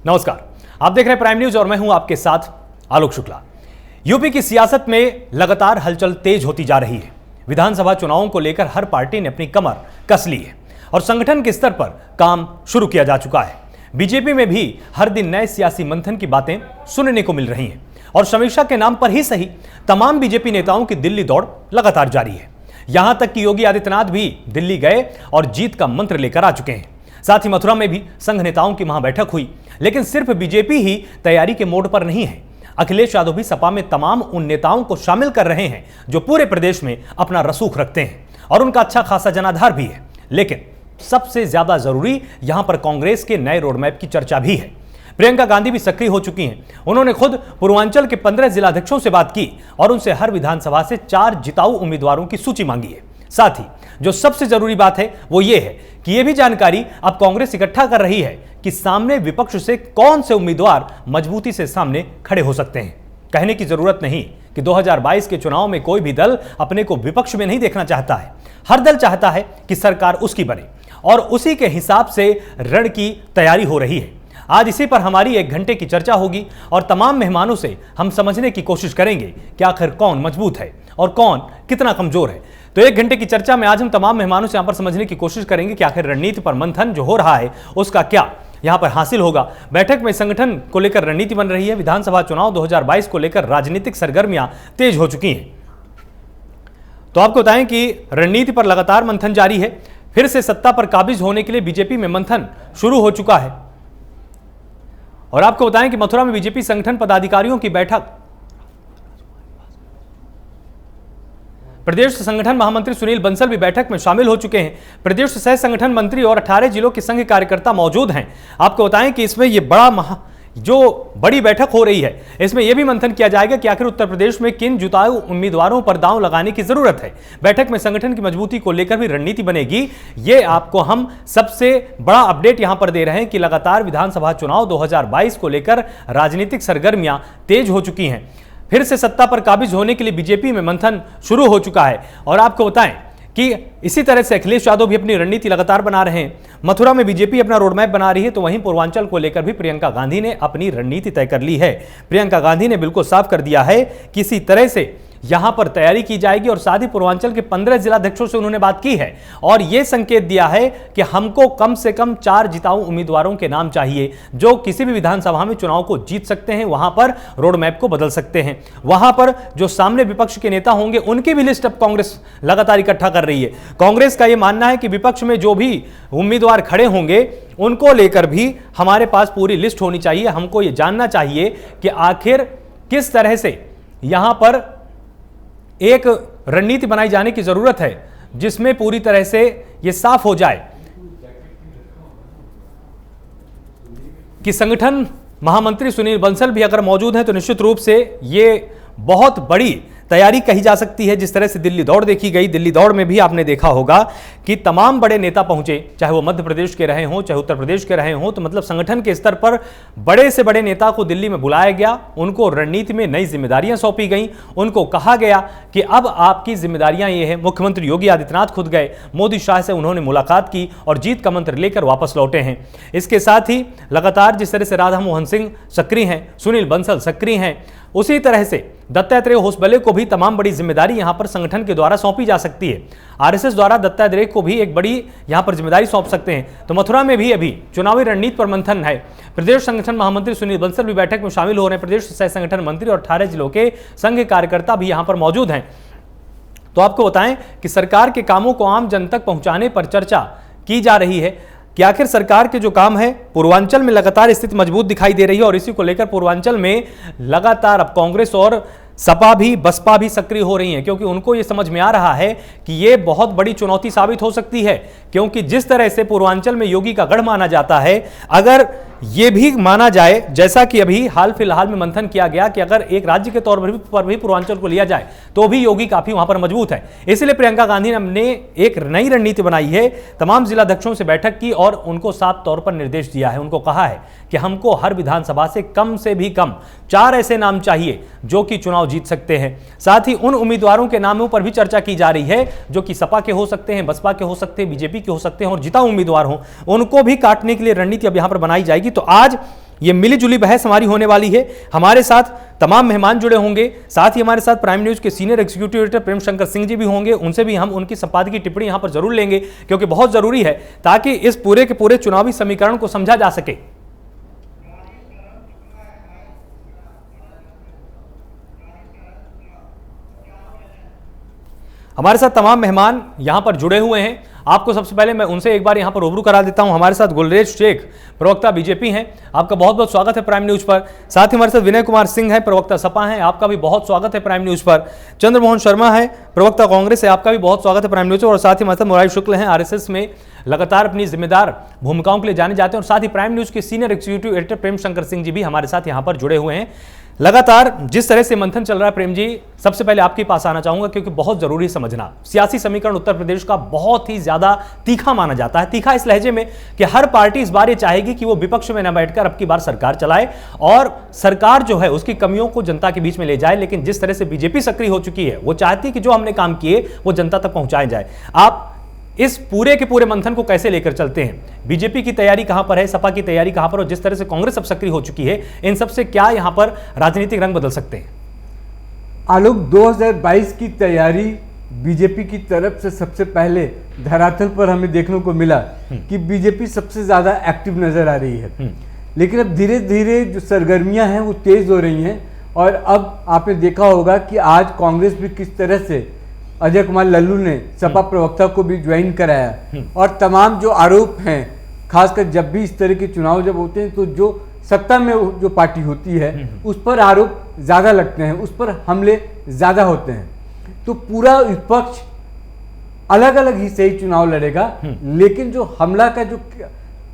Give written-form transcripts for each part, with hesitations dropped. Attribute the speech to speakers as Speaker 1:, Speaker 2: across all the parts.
Speaker 1: नमस्कार, आप देख रहे हैं प्राइम न्यूज और मैं हूं आपके साथ आलोक शुक्ला। यूपी की सियासत में लगातार हलचल तेज होती जा रही है। विधानसभा चुनावों को लेकर हर पार्टी ने अपनी कमर कस ली है और संगठन के स्तर पर काम शुरू किया जा चुका है। बीजेपी में भी हर दिन नए सियासी मंथन की बातें सुनने को मिल रही हैं और समीक्षा के नाम पर ही सही तमाम बीजेपी नेताओं की दिल्ली दौड़ लगातार जारी है। यहां तक कि योगी आदित्यनाथ भी दिल्ली गए और जीत का मंत्र लेकर आ चुके हैं। साथ ही मथुरा में भी संघ नेताओं की महाबैठक हुई, लेकिन सिर्फ बीजेपी ही तैयारी के मोड पर नहीं है। अखिलेश यादव भी सपा में तमाम उन नेताओं को शामिल कर रहे हैं जो पूरे प्रदेश में अपना रसूख रखते हैं और उनका अच्छा खासा जनाधार भी है। लेकिन सबसे ज्यादा जरूरी यहां पर कांग्रेस के नए रोडमैप की चर्चा भी है। प्रियंका गांधी भी सक्रिय हो चुकी हैं। उन्होंने खुद पूर्वांचल के 15 जिलाध्यक्षों से बात की और उनसे हर विधानसभा से 4 जिताऊ उम्मीदवारों की सूची मांगी है। साथ ही जो सबसे जरूरी बात है वो ये है कि यह भी जानकारी अब कांग्रेस इकट्ठा कर रही है कि सामने विपक्ष से कौन से उम्मीदवार मजबूती से सामने खड़े हो सकते हैं। कहने की जरूरत नहीं कि 2022 के चुनाव में कोई भी दल अपने को विपक्ष में नहीं देखना चाहता है। हर दल चाहता है कि सरकार उसकी बने और उसी के हिसाब से रण की तैयारी हो रही है। आज इसी पर हमारी 1 घंटे की चर्चा होगी और तमाम मेहमानों से हम समझने की कोशिश करेंगे कि आखिर कौन मजबूत है और कौन कितना कमजोर है। तो 1 घंटे की चर्चा में आज हम तमाम मेहमानों से यहां पर समझने की कोशिश करेंगे कि आखिर रणनीति पर मंथन जो हो रहा है उसका क्या यहां पर हासिल होगा। बैठक में संगठन को लेकर रणनीति बन रही है। विधानसभा चुनाव 2022 को लेकर राजनीतिक सरगर्मियां तेज हो चुकी हैं। तो आपको बताएं कि रणनीति पर लगातार मंथन जारी है। फिर से सत्ता पर काबिज होने के लिए बीजेपी में मंथन शुरू हो चुका है। और आपको बताएं कि मथुरा में बीजेपी संगठन पदाधिकारियों की बैठक, प्रदेश संगठन महामंत्री सुनील बंसल भी बैठक में शामिल हो चुके हैं। प्रदेश सह संगठन मंत्री और 18 जिलों के संघ कार्यकर्ता मौजूद हैं। आपको बताएं कि इसमें यह बड़ी बैठक हो रही है, इसमें यह भी मंथन किया जाएगा कि आखिर उत्तर प्रदेश में किन जिताऊ उम्मीदवारों पर दांव लगाने की जरूरत है। बैठक में संगठन की मजबूती को लेकर भी रणनीति बनेगी। ये आपको हम सबसे बड़ा अपडेट यहां पर दे रहे हैं कि लगातार विधानसभा चुनाव 2022 को लेकर राजनीतिक सरगर्मियां तेज हो चुकी हैं। फिर से सत्ता पर काबिज होने के लिए बीजेपी में मंथन शुरू हो चुका है। और आपको बताएं कि इसी तरह से अखिलेश यादव भी अपनी रणनीति लगातार बना रहे हैं। मथुरा में बीजेपी अपना रोडमैप बना रही है, तो वहीं पूर्वांचल को लेकर भी प्रियंका गांधी ने अपनी रणनीति तय कर ली है। प्रियंका गांधी ने बिल्कुल साफ कर दिया है कि इसी तरह से यहां पर तैयारी की जाएगी और साथ ही पूर्वांचल के 15 जिलाध्यक्षों से उन्होंने बात की है और यह संकेत दिया है कि हमको कम से कम 4 जिताऊ उम्मीदवारों के नाम चाहिए जो किसी भी विधानसभा में चुनाव को जीत सकते हैं, वहां पर रोडमैप को बदल सकते हैं। वहां पर जो सामने विपक्ष के नेता होंगे उनकी भी लिस्ट अब कांग्रेस लगातार इकट्ठा कर रही है। कांग्रेस का यह मानना है कि विपक्ष में जो भी उम्मीदवार खड़े होंगे उनको लेकर भी हमारे पास पूरी लिस्ट होनी चाहिए। हमको यह जानना चाहिए कि आखिर किस तरह से यहां पर एक रणनीति बनाई जाने की जरूरत है जिसमें पूरी तरह से यह साफ हो जाए कि संगठन महामंत्री सुनील बंसल भी अगर मौजूद हैं तो निश्चित रूप से यह बहुत बड़ी तैयारी कही जा सकती है। जिस तरह से दिल्ली दौड़ देखी गई, दिल्ली दौड़ में भी आपने देखा होगा कि तमाम बड़े नेता पहुंचे, चाहे वो मध्य प्रदेश के रहे हों चाहे उत्तर प्रदेश के रहे हों। तो मतलब संगठन के स्तर पर बड़े से बड़े नेता को दिल्ली में बुलाया गया, उनको रणनीति में नई जिम्मेदारियां सौंपी गई, उनको कहा गया कि अब आपकी जिम्मेदारियां ये है। मुख्यमंत्री योगी आदित्यनाथ खुद गए, मोदी शाह से उन्होंने मुलाकात की और जीत का मंत्र लेकर वापस लौटे हैं। इसके साथ ही लगातार जिस तरह से राधा मोहन सिंह सक्रिय हैं, सुनील बंसल सक्रिय हैं, उसी तरह से दत्तात्रेय होसबले को भी तमाम बड़ी जिम्मेदारी यहां पर संगठन के द्वारा सौंपी जा सकती है। आरएसएस द्वारा दत्तात्रेय को भी एक बड़ी यहां पर जिम्मेदारी सौंप सकते हैं। तो मथुरा में भी अभी चुनावी रणनीति पर मंथन है। प्रदेश संगठन महामंत्री सुनील बंसल भी बैठक में शामिल हो रहे हैं। प्रदेश सह संगठन मंत्री और 18 जिलों के संघ कार्यकर्ता भी यहां पर मौजूद हैं। तो आपको बताएं कि सरकार के कामों को आम जन तक पहुंचाने पर चर्चा की जा रही है कि आखिर सरकार के जो काम है, पूर्वांचल में लगातार स्थिति मजबूत दिखाई दे रही है और इसी को लेकर पूर्वांचल में लगातार अब कांग्रेस और सपा भी बसपा भी सक्रिय हो रही हैं, क्योंकि उनको यह समझ में आ रहा है कि यह बहुत बड़ी चुनौती साबित हो सकती है। क्योंकि जिस तरह से पूर्वांचल में योगी का गढ़ माना जाता है, अगर यह भी माना जाए जैसा कि अभी हाल फिलहाल में मंथन किया गया कि अगर एक राज्य के तौर पर भी पूर्वांचल को लिया जाए तो भी योगी काफी वहां पर मजबूत है। इसलिए प्रियंका गांधी ने एक नई रणनीति बनाई है, तमाम जिलाध्यक्षों से बैठक की और उनको साफ तौर पर निर्देश दिया है। उनको कहा है कि हमको हर विधानसभा से भी कम 4 ऐसे नाम चाहिए जो कि चुनाव जीत सकते हैं। साथ ही उन उम्मीदवारों के नामों पर भी चर्चा की जा रही है जो कि सपा के हो सकते हैं, बसपा के हो सकते हैं, बीजेपी के हो सकते हैं और जिताऊ उम्मीदवार हों, उनको भी काटने के लिए रणनीति अब यहां पर बनाई जाएगी। तो आज ये मिली जुली बहस हमारी होने वाली है। हमारे साथ तमाम मेहमान जुड़े होंगे, साथ ही हमारे साथ प्राइम न्यूज के senior executive editor Prem Shankar Singh ji भी होंगे। उनसे भी हम उनकी संपादकीय टिप्पणी यहां पर जरूर लेंगे, क्योंकि बहुत जरूरी है ताकि इस पूरे के पूरे चुनावी समीकरण को समझा जा सके। हमारे साथ तमाम मेहमान यहां पर जुड़े हुए हैं। आपको सबसे पहले मैं उनसे एक बार यहां पर रूबरू करा देता हूं। हमारे साथ गुलरेज शेख, प्रवक्ता बीजेपी हैं, आपका बहुत बहुत स्वागत है प्राइम न्यूज पर। साथ ही हमारे साथ विनय कुमार सिंह है, प्रवक्ता सपा हैं, आपका भी बहुत स्वागत है प्राइम न्यूज पर। चंद्रमोहन शर्मा है, प्रवक्ता कांग्रेस है, आपका भी बहुत स्वागत है प्राइम न्यूज पर। और साथ ही हमारे साथ मुरारी शुक्ल हैं, आरएसएस में लगातार अपनी जिम्मेदार भूमिकाओं के लिए जाने जाते हैं। और साथ ही प्राइम न्यूज के senior executive editor Prem Shankar Singh ji भी हमारे साथ यहां पर जुड़े हुए हैं। लगातार जिस तरह से मंथन चल रहा है प्रेम जी, सबसे पहले आपके पास आना चाहूंगा, क्योंकि बहुत जरूरी समझना, सियासी समीकरण उत्तर प्रदेश का बहुत ही ज्यादा तीखा माना जाता है। तीखा इस लहजे में कि हर पार्टी इस बार ये चाहेगी कि वो विपक्ष में न बैठकर अब की बार सरकार चलाए और सरकार जो है उसकी कमियों को जनता के बीच में ले जाए। लेकिन जिस तरह से बीजेपी सक्रिय हो चुकी है, वो चाहती है कि जो हमने काम किए वो जनता तक पहुंचाए जाए। आप इस पूरे के पूरे मंथन को कैसे लेकर चलते हैं? बीजेपी की तैयारी कहां पर है, सपा की तैयारी कहां पर, और जिस तरह से कांग्रेस अब सक्रिय हो चुकी है, इन सब से क्या यहां पर राजनीतिक रंग बदल सकते हैं?
Speaker 2: आलोक, 2022 की तैयारी बीजेपी की तरफ से सबसे पहले धरातल पर हमें देखने को मिला कि बीजेपी सबसे ज्यादा एक्टिव नजर आ रही है। लेकिन अब धीरे धीरे जो सरगर्मियां हैं वो तेज हो रही हैं। और अब आपने देखा होगा कि आज कांग्रेस भी किस तरह से अजय कुमार लल्लू ने सपा प्रवक्ता को भी ज्वाइन कराया। और तमाम जो आरोप हैं, खासकर जब भी इस तरह के चुनाव जब होते हैं तो जो सत्ता में जो पार्टी होती है उस पर आरोप ज्यादा लगते हैं, उस पर हमले ज्यादा होते हैं। तो पूरा विपक्ष अलग अलग ही सही चुनाव लड़ेगा, लेकिन जो हमला का जो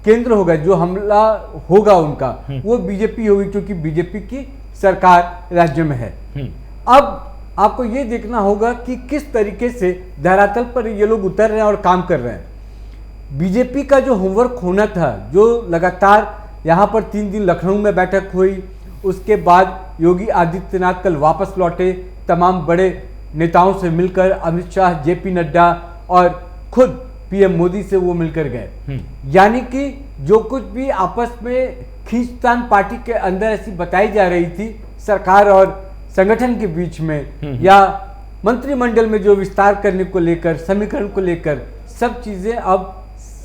Speaker 2: केंद्र होगा, जो हमला होगा उनका, वो बीजेपी होगी, क्योंकि बीजेपी की सरकार राज्य में है। अब आपको ये देखना होगा कि किस तरीके से धरातल पर ये लोग उतर रहे हैं और काम कर रहे हैं। बीजेपी का जो होमवर्क होना था, जो लगातार यहाँ पर 3 दिन लखनऊ में बैठक हुई, उसके बाद योगी आदित्यनाथ कल वापस लौटे, तमाम बड़े नेताओं से मिलकर, अमित शाह, जेपी नड्डा और खुद पीएम मोदी से वो मिलकर गए। यानी कि जो कुछ भी आपस में खींचतान पार्टी के अंदर ऐसी बताई जा रही थी सरकार और संगठन के बीच में, या मंत्रिमंडल में जो विस्तार करने को लेकर, समीकरण को लेकर, सब चीजें अब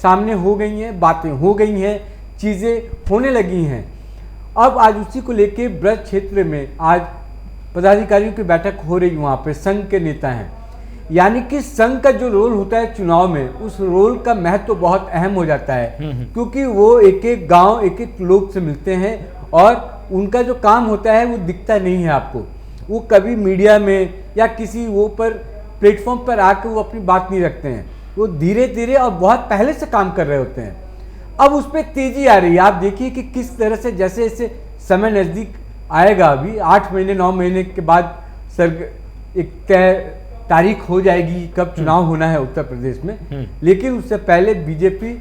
Speaker 2: सामने हो गई हैं, बातें हो गई हैं, चीजें होने लगी हैं। अब आज उसी को लेकर ब्रज क्षेत्र में आज पदाधिकारियों की बैठक हो रही, वहां पे संघ के नेता हैं। यानी कि संघ का जो रोल होता है चुनाव में, उस रोल का महत्व तो बहुत अहम हो जाता है, क्योंकि वो एक एक गांव, एक एक लोग से मिलते हैं और उनका जो काम होता है वो दिखता नहीं है आपको। वो कभी मीडिया में या किसी वो पर प्लेटफॉर्म पर आकर वो अपनी बात नहीं रखते हैं। वो धीरे धीरे और बहुत पहले से काम कर रहे होते हैं। अब उस पर तेजी आ रही है। आप देखिए कि किस तरह से जैसे जैसे समय नज़दीक आएगा, अभी 8 महीने 9 महीने के बाद एक तय तारीख हो जाएगी कब चुनाव होना है उत्तर प्रदेश में। लेकिन उससे पहले बीजेपी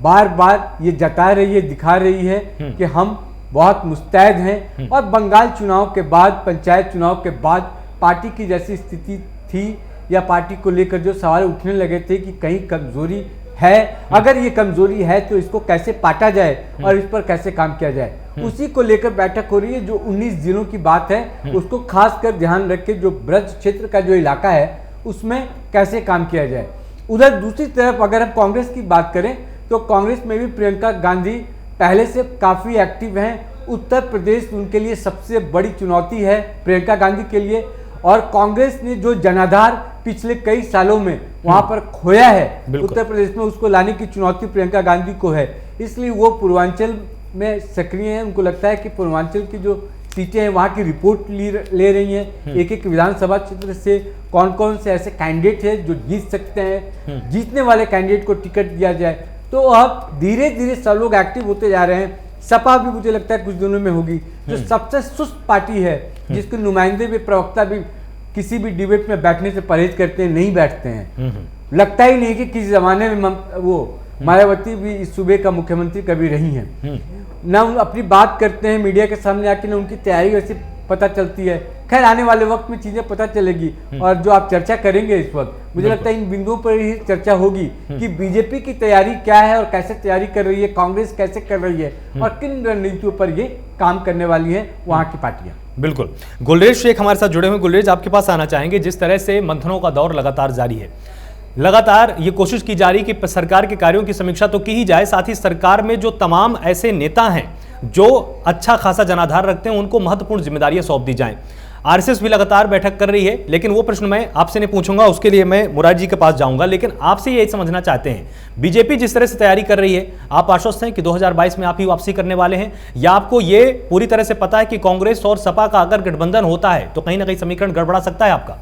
Speaker 2: बार बार ये जता रही है, दिखा रही है कि हम बहुत मुस्तैद हैं। और बंगाल चुनाव के बाद, पंचायत चुनाव के बाद पार्टी की जैसी स्थिति थी, या पार्टी को लेकर जो सवाल उठने लगे थे कि कहीं कमजोरी है, अगर ये कमजोरी है तो इसको कैसे पाटा जाए और इस पर कैसे काम किया जाए, उसी को लेकर बैठक हो रही है। जो 19 जिलों की बात है उसको खास कर ध्यान रख के जो ब्रज क्षेत्र का जो इलाका है उसमें कैसे काम किया जाए। उधर दूसरी तरफ अगर हम कांग्रेस की बात करें तो कांग्रेस में भी प्रियंका गांधी पहले से काफ़ी एक्टिव हैं। उत्तर प्रदेश उनके लिए सबसे बड़ी चुनौती है प्रियंका गांधी के लिए। और कांग्रेस ने जो जनाधार पिछले कई सालों में वहां पर खोया है उत्तर प्रदेश में, उसको लाने की चुनौती प्रियंका गांधी को है। इसलिए वो पूर्वांचल में सक्रिय हैं। उनको लगता है कि पूर्वांचल की जो सीटें हैं वहाँ की रिपोर्ट ले रही हैं। एक एक विधानसभा क्षेत्र से कौन कौन से ऐसे कैंडिडेट हैं जो जीत सकते हैं, जीतने वाले कैंडिडेट को टिकट दिया जाए। तो अब धीरे धीरे सब लोग एक्टिव होते जा रहे हैं। सपा भी मुझे लगता है कुछ दिनों में होगी, जो सबसे सुस्त पार्टी है, जिसके नुमाइंदे भी, प्रवक्ता भी किसी भी डिबेट में बैठने से परहेज करते हैं, नहीं बैठते हैं। लगता ही नहीं कि किसी जमाने में वो मायावती भी इस सूबे का मुख्यमंत्री कभी रही हैं। ना अपनी बात करते हैं मीडिया के सामने आके, ना उनकी तैयारी वैसे पता चलती है। खैर आने वाले वक्त में चीजें पता चलेगी। और जो आप चर्चा करेंगे इस वक्त, मुझे लगता है इन बिंदुओं पर ही चर्चा होगी कि बीजेपी की तैयारी क्या है और कैसे तैयारी कर रही है, कांग्रेस कैसे कर रही है और किन रणनीतियों पर ये काम करने वाली है वहां की पार्टियां।
Speaker 1: बिल्कुल। गुलरेज शेख हमारे साथ जुड़े हुए। गुलरेज, आपके पास आना चाहेंगे। जिस तरह से मंथनों का दौर लगातार जारी है, लगातार ये कोशिश की जा रही कि सरकार के कार्यों की समीक्षा तो की ही जाए, साथ ही सरकार में जो तमाम ऐसे नेता हैं जो अच्छा खासा जनाधार रखते हैं उनको महत्वपूर्ण जिम्मेदारियां सौंप दी जाएं। आरएसएस भी लगातार बैठक कर रही है, लेकिन वो प्रश्न मैं आपसे नहीं पूछूंगा, उसके लिए मैं मुरारी जी के पास जाऊंगा। लेकिन आपसे यही समझना चाहते हैं, बीजेपी जिस तरह से तैयारी कर रही है, आप आश्वस्त हैं कि 2022 में आप ही वापसी करने वाले हैं, या आपको ये पूरी तरह से पता है कि कांग्रेस और सपा का अगर गठबंधन होता है तो कहीं ना कहीं समीकरण गड़बड़ा सकता है आपका?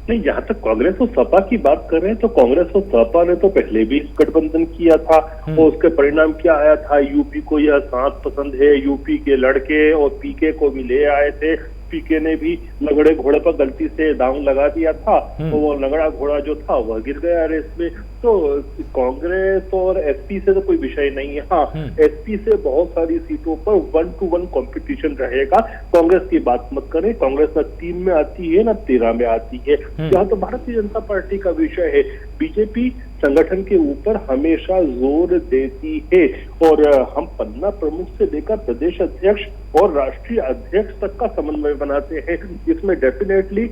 Speaker 3: नहीं, जहां तक कांग्रेस और सपा की बात कर रहे हैं तो कांग्रेस और सपा ने तो पहले भी गठबंधन किया था और उसके परिणाम क्या आया था? यूपी को यह सांस पसंद है, यूपी के लड़के और पीके को भी ले आए थे। पीके ने भी लगड़े घोड़े पर गलती से दांव लगा दिया था तो वो लगड़ा घोड़ा जो था वह गिर गया रेस में। तो कांग्रेस और एसपी से तो कोई विषय नहीं है। हाँ, एसपी से बहुत सारी सीटों पर 1-to-1 कंपटीशन रहेगा। कांग्रेस की बात मत करें, कांग्रेस न 3 में आती है न 13 में आती है। यहाँ तो भारतीय जनता पार्टी का विषय है। बीजेपी संगठन के ऊपर हमेशा जोर देती है और हम पन्ना प्रमुख से लेकर प्रदेश अध्यक्ष और राष्ट्रीय अध्यक्ष तक का समन्वय बनाते हैं। इसमें डेफिनेटली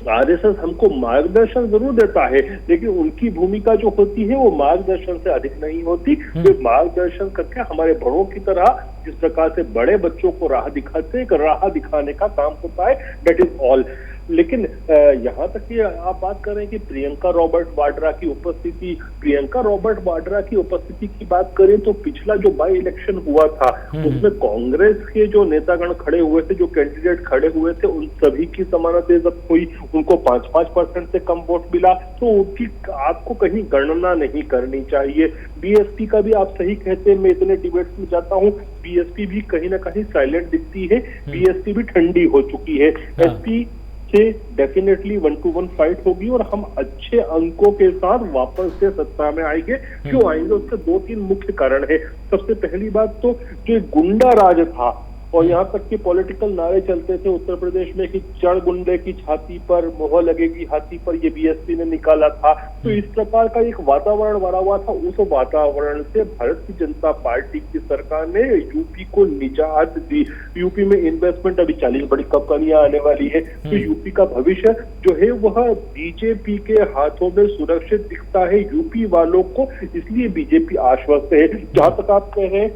Speaker 3: आरएसएस हमको मार्गदर्शन जरूर देता है, लेकिन उनकी भूमिका जो होती है वो मार्गदर्शन से अधिक नहीं होती। वे मार्गदर्शन करके हमारे बड़ों की तरह जिस प्रकार से बड़े बच्चों को राह दिखाते हैं, राह दिखाने का काम होता है, दैट इज ऑल। लेकिन यहाँ तक कि आप बात कर रहे हैं कि प्रियंका रॉबर्ट वाड्रा की उपस्थिति, प्रियंका रॉबर्ट वाड्रा की उपस्थिति की बात करें तो पिछला जो बाई इलेक्शन हुआ था उसमें कांग्रेस के जो नेतागण खड़े हुए थे, जो कैंडिडेट खड़े हुए थे, उन सभी की जमानत जब्त हुई, उनको 5% से कम वोट मिला। तो उनकी आपको कहीं गणना नहीं करनी चाहिए। बीएसपी का भी आप सही कहते हैं, मैं इतने डिबेट्स में जाता हूँ, बीएसपी भी कहीं ना कहीं साइलेंट दिखती है, बीएसपी भी ठंडी हो चुकी है। एसपी से डेफिनेटली 1-to-1 फाइट होगी और हम अच्छे अंकों के साथ वापस से सत्ता में आएंगे। क्यों आएंगे? उसके 2-3 मुख्य कारण है। सबसे पहली बात तो जो गुंडा राज था और यहाँ तक के पॉलिटिकल नारे चलते थे उत्तर प्रदेश में कि चढ़ गुंडे की छाती पर मोहर लगेगी हाथी पर, ये बीएसपी ने निकाला था। तो इस प्रकार का एक वातावरण बना हुआ था। उस वातावरण से भारतीय जनता पार्टी की सरकार ने यूपी को निजात दी। यूपी में इन्वेस्टमेंट अभी 40 बड़ी कंपनियां आने वाली है। तो यूपी का भविष्य जो है वह बीजेपी के हाथों में सुरक्षित दिखता है यूपी वालों को, इसलिए बीजेपी आश्वस्त है। जहां तक आप कह रहे हैं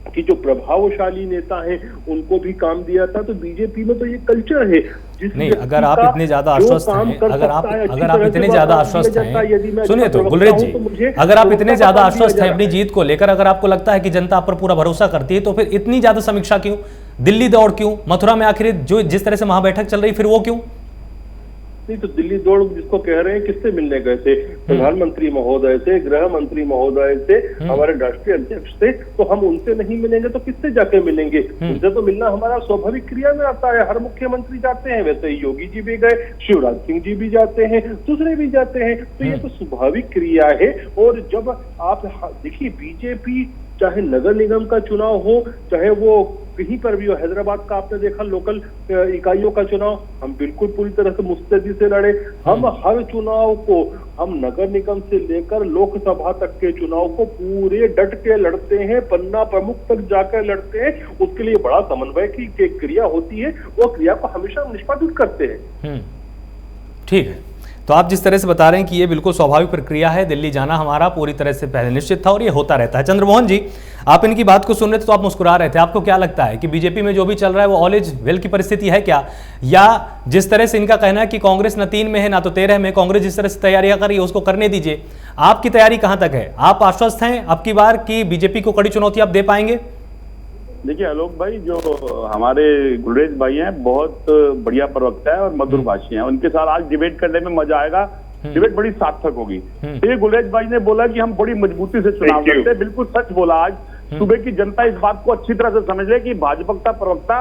Speaker 3: कि जो प्रभावशाली नेता हैं उनको भी काम दिया था, तो बीजेपी में तो ये कल्चर है।
Speaker 1: नहीं, अगर आप इतने ज्यादा आश्वस्त हैं, अगर आप इतने ज्यादा आश्वस्त हैं, सुनिए तो गुलरेज जी, अगर आप इतने ज्यादा आश्वस्त हैं अपनी जीत को लेकर, अगर आपको लगता है कि जनता आप पर पूरा भरोसा करती है, तो फिर इतनी ज्यादा समीक्षा क्यों, दिल्ली दौड़ क्यों, मथुरा में आखिर जो जिस तरह से महाबैठक चल रही फिर वो क्यों?
Speaker 3: नहीं तो दिल्ली दौड़ जिसको कह रहे हैं, किससे मिलने गए थे? प्रधानमंत्री महोदय से, गृह मंत्री महोदय से, हमारे राष्ट्रीय अध्यक्ष से। तो हम उनसे नहीं मिलेंगे तो किससे जाके मिलेंगे? उनसे तो मिलना हमारा स्वाभाविक क्रिया में आता है। हर मुख्यमंत्री जाते हैं, वैसे ही योगी जी भी गए, शिवराज सिंह जी भी जाते हैं, दूसरे भी जाते हैं। तो ये तो स्वाभाविक क्रिया है। और जब आप देखिए, बीजेपी चाहे नगर निगम का चुनाव हो, चाहे वो कहीं पर भी हो, हैदराबाद का आपने देखा लोकल इकाइयों का चुनाव, हम बिल्कुल पूरी तरह से मुस्तैदी से लड़े। हम हर चुनाव को, हम नगर निगम से लेकर लोकसभा तक के चुनाव को पूरे डट के लड़ते हैं, पन्ना प्रमुख तक जाकर लड़ते हैं। उसके लिए बड़ा समन्वय की क्रिया होती है, वो क्रिया को हमेशा निष्पादित करते हैं।
Speaker 1: ठीक है, तो आप जिस तरह से बता रहे हैं कि ये बिल्कुल स्वाभाविक प्रक्रिया है, दिल्ली जाना हमारा पूरी तरह से पहले निश्चित था और ये होता रहता है। चंद्रमोहन जी, आप इनकी बात को सुन रहे थे तो आप मुस्कुरा रहे थे। आपको क्या लगता है कि बीजेपी में जो भी चल रहा है वो ऑल इज वेल की परिस्थिति है क्या, या जिस तरह से इनका कहना है कि कांग्रेस न 3 में है ना तो 13 में, कांग्रेस जिस तरह से तैयारियां कर रही है उसको करने दीजिए, आपकी तैयारी कहां तक है? आप आश्वस्त हैं अब की बार की बीजेपी को कड़ी चुनौती आप दे पाएंगे?
Speaker 4: देखिए आलोक भाई, जो हमारे गुलरेज भाई हैं बहुत बढ़िया प्रवक्ता है और मधुर भाषी हैं, उनके साथ आज डिबेट करने में मजा आएगा। डिबेट बड़ी सार्थक होगी। ये गुलरेज भाई ने बोला कि हम बड़ी मजबूती से चुनाव लड़ते हैं, बिल्कुल सच बोला। आज सुबह की जनता इस बात को अच्छी तरह से समझ ले कि भाजपा प्रवक्ता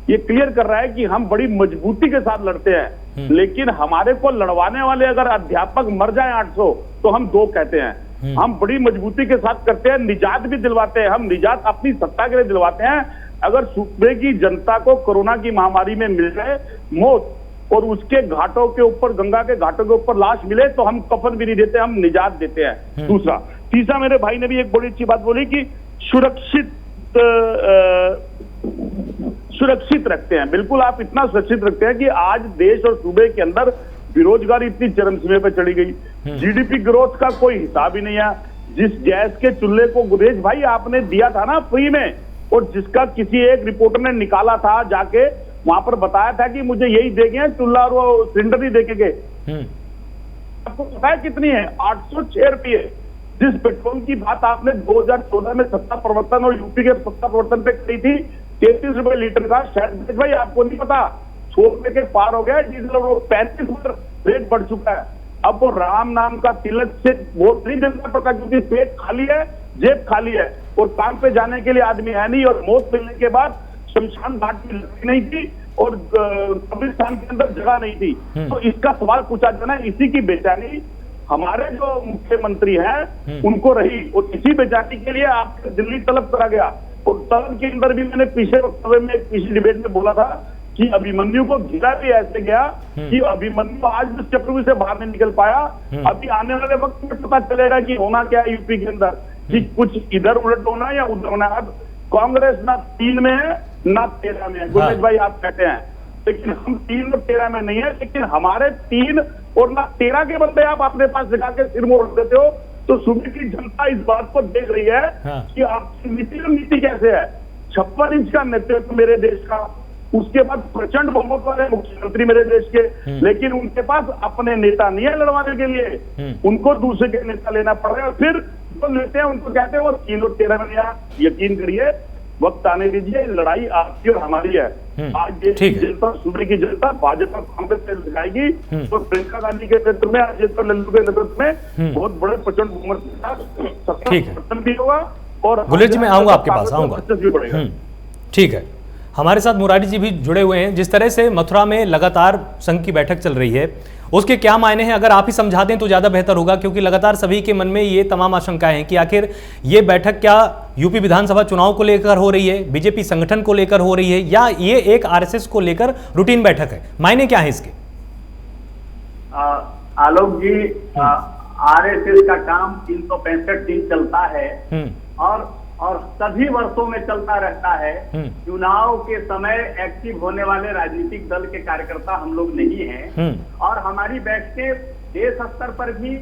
Speaker 4: ये क्लियर कर रहा है कि हम बड़ी मजबूती के साथ लड़ते हैं, लेकिन हमारे को लड़वाने वाले अगर अध्यापक मर जाए 800 तो हम 2 कहते हैं। हम बड़ी मजबूती के साथ करते हैं, निजात भी दिलवाते हैं। हम निजात अपनी सत्ता के लिए दिलवाते हैं, अगर सूबे की जनता को कोरोना की महामारी में मिल रहे मौत और उसके घाटों के ऊपर, गंगा के घाटों के ऊपर लाश मिले तो हम कफन भी नहीं देते, हम निजात देते हैं। दूसरा, तीसरा, मेरे भाई ने भी एक बड़ी अच्छी बात बोली कि सुरक्षित रखते हैं। बिल्कुल, आप इतना सुरक्षित रखते हैं कि आज देश और सूबे के अंदर बेरोजगारी इतनी चरम सीमा पे चढ़ी गई, जीडीपी ग्रोथ का कोई हिसाब ही नहीं है। जिस गैस के चूल्हे को गुरेज भाई आपने दिया था ना फ्री में, और जिसका किसी एक रिपोर्टर ने निकाला था जाके, वहां पर बताया था कि मुझे यही देंगे चूल्हा और वो सिलेंडर ही देंगे, आपको पता है कितनी है? 806 रुपये। जिस पेट्रोल की बात आपने 2014 में सत्ता परिवर्तन और यूपी के सत्ता परिवर्तन पे करी थी, 33 रुपए लीटर का, शायद भाई आपको नहीं पता, 100 रुपए के पार हो गया डीजल, और वो 35 पर रेट बढ़ चुका है। अब वो राम नाम का तिलक से वोट नहीं देना पड़ता, क्योंकि पेट खाली है, जेब खाली है, और काम पे जाने के लिए आदमी है नहीं, और मौत मिलने के बाद शमशान घाट में लकड़ी नहीं थी और कब्रिस्तान के अंदर जगह नहीं थी। तो इसका सवाल पूछा जाना, इसी की बेचैनी हमारे जो मुख्यमंत्री हैं उनको रही, और इसी बेचैनी के लिए आपके दिल्ली तलब करा गया। और तलब के अंदर भी मैंने पिछले वक्तव्य में, पिछली डिबेट में बोला था कि अभिमन्यु को घिरा भी ऐसे गया कि अभिमन्यु आज भी चक्रव्यूह से बाहर नहीं निकल पाया। अभी आने वाले वक्त में पता चलेगा कि होना क्या है यूपी के अंदर, कि कुछ इधर उलट होना या उधर होना। अब कांग्रेस ना 3 में है ना 13 में है, गुरमीत भाई आप कहते हैं, लेकिन हम 3 और 13 में नहीं है, लेकिन हमारे 3 और ना 13 के बंदे आप अपने पास दिखा के सिर मोड़ देते हो। तो सूबे की जनता इस बात को देख रही है कि आपकी नीति कैसे है। 56 इंच का नेतृत्व मेरे देश का, उसके बाद प्रचंड बहुमत वाले मुख्यमंत्री मेरे देश के, लेकिन उनके पास अपने नेता नहीं है लड़वाने के लिए, उनको दूसरे के नेता लेना पड़ रहा है। फिर जो लेते हैं उनको कहते हैं वो 3 और 13 में। यकीन करिए, वक्त आने दीजिए, लड़ाई आपकी और हमारी है। आज देश की जनता, सूबे की जनता भाजपा कांग्रेस से दिखाएगी, तो प्रियंका गांधी के नेतृत्व में, अजय लल्लू के नेतृत्व में बहुत बड़े प्रचंड बहुमत के साथ सत्ता भी होगा। और
Speaker 1: गुलेर जी मैं आऊंगा आपके पास, आऊंगा। ठीक है, हमारे साथ मुरारी जी भी जुड़े हुए हैं। जिस तरह से मथुरा में लगातार संघ की बैठक चल रही है, उसके क्या मायने हैं, अगर आप ही समझा दें तो ज़्यादा बेहतर होगा, क्योंकि लगातार सभी के मन में ये तमाम आशंकाएं हैं कि आखिर ये बैठक क्या यूपी विधानसभा चुनाव को लेकर हो रही है, बीजेपी संगठन को लेकर हो रही है, या ये एक आरएसएस को लेकर रूटीन बैठक है? मायने क्या है इसके?
Speaker 5: आलोक जी, आरएसएस का काम 365 दिन चलता है और सभी वर्षों में चलता रहता है। चुनाव के समय एक्टिव होने वाले राजनीतिक दल के कार्यकर्ता हम लोग नहीं हैं, और हमारी बैठकें देश स्तर पर भी,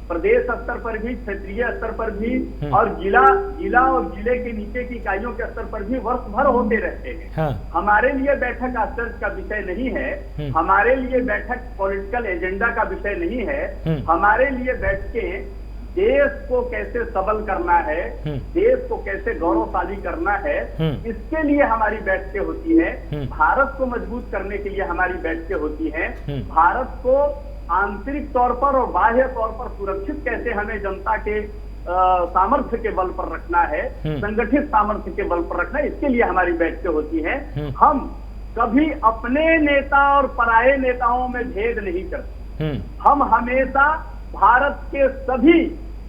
Speaker 5: प्रदेश स्तर पर भी, क्षेत्रीय स्तर पर भी, और जिला और जिले के नीचे की इकाइयों के स्तर पर भी वर्ष भर होते रहते हैं। हमारे लिए बैठक आश्चर्य का विषय नहीं है, हमारे लिए बैठक पॉलिटिकल एजेंडा का विषय नहीं है। हमारे लिए बैठकें देश को कैसे सबल करना है, देश को कैसे गौरवशाली करना है, इसके लिए हमारी बैठकें होती है। भारत को मजबूत करने के लिए हमारी बैठकें होती हैं। भारत को आंतरिक तौर पर और बाह्य तौर पर सुरक्षित कैसे हमें जनता के सामर्थ्य के बल पर रखना है, संगठित सामर्थ्य के बल पर रखना है, इसके लिए हमारी बैठकें होती हैं। हम कभी अपने नेता और पराये नेताओं में भेद नहीं करते। हम हमेशा भारत के सभी,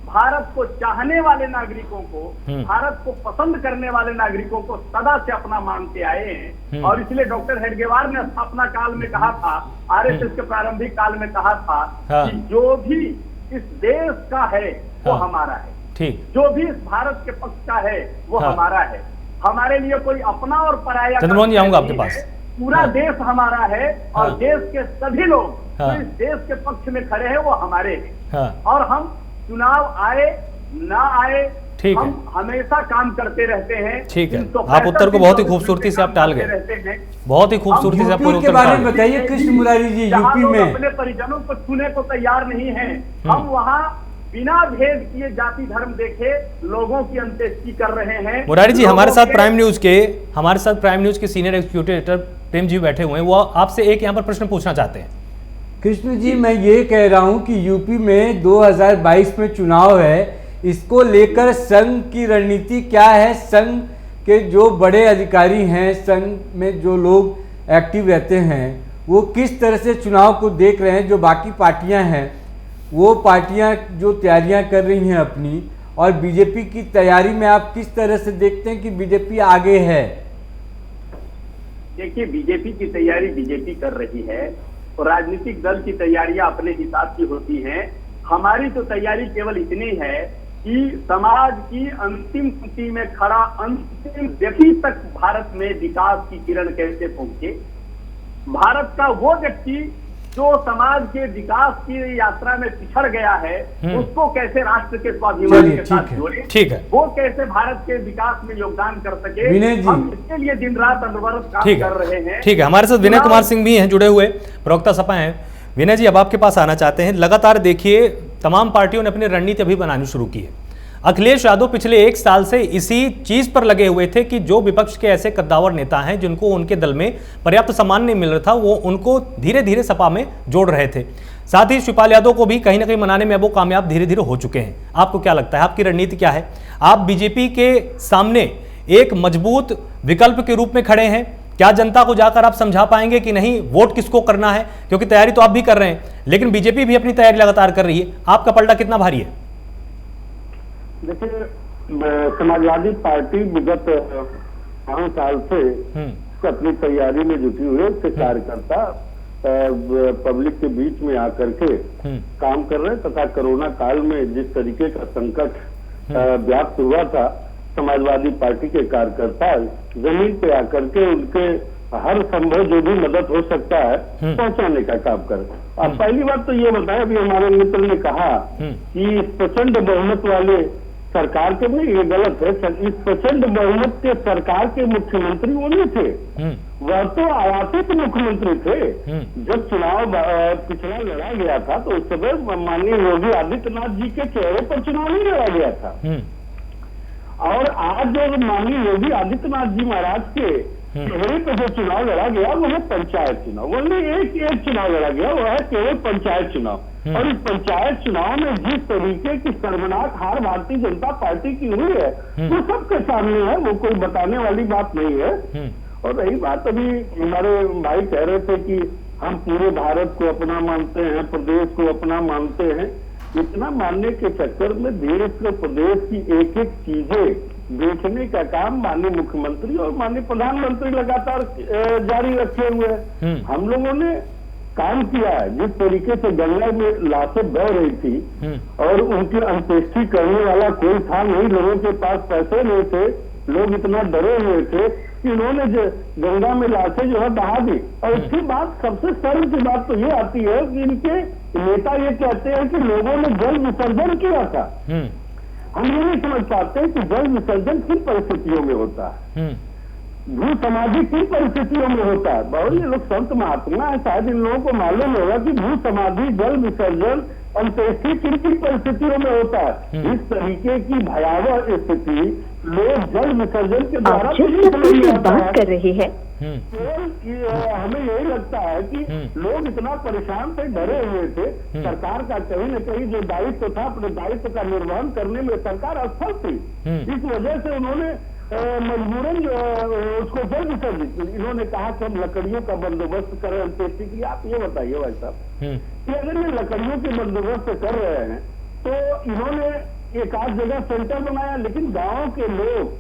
Speaker 5: भारत को चाहने वाले नागरिकों को, भारत को पसंद करने वाले नागरिकों को सदा से अपना मानते आए हैं। और इसलिए डॉक्टर हेडगेवार ने स्थापना काल में कहा था, आरएसएस के प्रारंभिक काल में कहा था कि जो भी इस देश का है वो हमारा है, ठीक, जो भी इस भारत के पक्ष का है वो हमारा है। हमारे लिए कोई अपना और पराया,
Speaker 1: चंद्रमोहन जी आऊंगा आपके पास,
Speaker 5: पूरा देश हमारा है, और देश के सभी लोग जो इस देश के पक्ष में खड़े हैं वो हमारे हैं। और हम चुनाव आए ना आए, हम हमेशा काम करते रहते हैं।
Speaker 1: ठीक है, आप उत्तर को बहुत ही खूबसूरती से आप टाल गए, बहुत ही खूबसूरती से आप
Speaker 2: के बारे में बताइए कृष्ण मुरारी जी। यूपी में
Speaker 5: अपने परिजनों को छूने को तैयार नहीं है, हम वहाँ बिना भेद किए, जाति धर्म देखे लोगों की अंत्येष्टि कर रहे हैं।
Speaker 1: मुरारी जी, हमारे साथ प्राइम न्यूज के senior executive editor Prem ji बैठे हुए हैं, वो आपसे एक यहाँ पर प्रश्न पूछना चाहते हैं।
Speaker 2: कृष्ण जी, मैं ये कह रहा हूँ कि यूपी में 2022 में चुनाव है, इसको लेकर संघ की रणनीति क्या है? संघ के जो बड़े अधिकारी हैं, संघ में जो लोग एक्टिव रहते हैं, वो किस तरह से चुनाव को देख रहे हैं? जो बाकी पार्टियां हैं, वो पार्टियां जो तैयारियां कर रही हैं अपनी, और बीजेपी की तैयारी में आप किस तरह से देखते हैं कि बीजेपी आगे है?
Speaker 5: देखिए, बीजेपी की तैयारी बीजेपी कर रही है और राजनीतिक दल की तैयारियां अपने हिसाब की होती हैं। हमारी तो तैयारी केवल इतनी है कि समाज की अंतिम पंक्ति में खड़ा अंतिम व्यक्ति तक भारत में विकास की किरण कैसे पहुंचे। भारत का वो व्यक्ति जो समाज के विकास की यात्रा में पिछड़ गया है, उसको कैसे राष्ट्र के स्वाभिमान के साथ जोड़े,
Speaker 1: ठीक है,
Speaker 5: वो कैसे भारत के विकास में योगदान कर सके, हम इसके लिए दिन रात अनवरत काम कर रहे हैं।
Speaker 1: ठीक है, हमारे साथ विनय कुमार सिंह भी हैं जुड़े हुए, प्रवक्ता सपा हैं। विनय जी, अब आपके पास आना चाहते हैं। लगातार देखिए तमाम पार्टियों ने अपनी रणनीति अभी बनानी शुरू की है। अखिलेश यादव पिछले 1 साल से इसी चीज पर लगे हुए थे कि जो विपक्ष के ऐसे कद्दावर नेता हैं जिनको उनके दल में पर्याप्त सम्मान नहीं मिल रहा था, वो उनको धीरे धीरे सपा में जोड़ रहे थे। साथ ही शिवपाल यादव को भी कहीं ना कहीं मनाने में अब वो कामयाब धीरे धीरे हो चुके हैं। आपको क्या लगता है, आपकी रणनीति क्या है? आप बीजेपी के सामने एक मजबूत विकल्प के रूप में खड़े हैं। क्या जनता को जाकर आप समझा पाएंगे कि नहीं वोट किसको करना है? क्योंकि तैयारी तो आप भी कर रहे हैं, लेकिन बीजेपी भी अपनी तैयारी लगातार कर रही है। आपका पलड़ा कितना भारी है?
Speaker 6: देखिए, समाजवादी पार्टी विगत 5 साल से अपनी तैयारी में जुटी हुई है। उसके कार्यकर्ता पब्लिक के बीच में आकर के काम कर रहे हैं तथा कोरोना काल में जिस तरीके का संकट व्याप्त हुआ था, समाजवादी पार्टी के कार्यकर्ता जमीन पे आकर के उनके हर संभव जो भी मदद हो सकता है पहुंचाने का काम कर। अब पहली बात तो ये बताया, अभी हमारे मित्र ने कहा कि प्रचंड बहुमत वाले सरकार के, नहीं ये गलत है। इस प्रचंड बहुमत के सरकार के मुख्यमंत्री वो नहीं थे, वह तो आयातित मुख्यमंत्री थे। जब चुनाव पिछला लड़ा गया था तो उस समय माननीय योगी आदित्यनाथ जी के चेहरे पर चुनाव नहीं लड़ा गया था। और आज जो माननीय योगी आदित्यनाथ जी महाराज के चेहरे पर जो चुनाव लड़ा गया वो है पंचायत चुनाव। वो नहीं एक चुनाव लड़ा गया, वो है केवल पंचायत चुनाव। और इस पंचायत चुनाव में जिस तरीके की शर्मनाक हार भारतीय जनता पार्टी की हुई है वो सबके सामने है, वो कोई बताने वाली बात नहीं है। और रही बात, अभी हमारे भाई कह रहे थे कि हम पूरे भारत को अपना मानते हैं, प्रदेश को अपना मानते हैं। इतना मानने के चक्कर में देश के प्रदेश की एक एक चीजें बेचने का काम माननीय मुख्यमंत्री और माननीय प्रधानमंत्री लगातार जारी रखे हुए हैं। हम लोगों ने काम किया है। जिस तरीके से गंगा में लाशें बह रही थी और उनकी अंत्येष्टि करने वाला कोई था नहीं, लोगों के पास पैसे नहीं थे, लोग इतना डरे हुए थे कि उन्होंने जो गंगा में लाशें जो है बहा दी। और उसके बाद सबसे शर्म की बात तो ये आती है कि इनके नेता ये कहते हैं कि लोगों ने जल विसर्जन किया था। हम ये नहीं समझ पाते कि जल विसर्जन किन परिस्थितियों में होता है, भू समाधि किन परिस्थितियों में होता है। बहुत ये लोग संत महात्मा है, शायद इन लोगों को मालूम होगा कि भू समाधि, जल विसर्जन, अंत्येष्टि किन किन परिस्थितियों में होता है। इस तरीके की भयावह स्थिति लोग जल विसर्जन के द्वारा
Speaker 7: बात कर रहे हैं।
Speaker 6: हमें यही लगता है कि लोग इतना परेशान थे, डरे हुए थे। सरकार का कहीं न कहीं जो दायित्व था, अपने दायित्व का निर्वहन करने में सरकार असफल थी। इस वजह से उन्होंने मजबूरन उसको जल विसर्जित। इन्होंने कहा कि हम लकड़ियों का बंदोबस्त करें अंत्येष्टि की। आप ये बताइए भाई साहब कि अगर ये लकड़ियों के बंदोबस्त कर रहे हैं तो इन्होंने एक आध जगह सेंटर बनाया, लेकिन गांव के लोग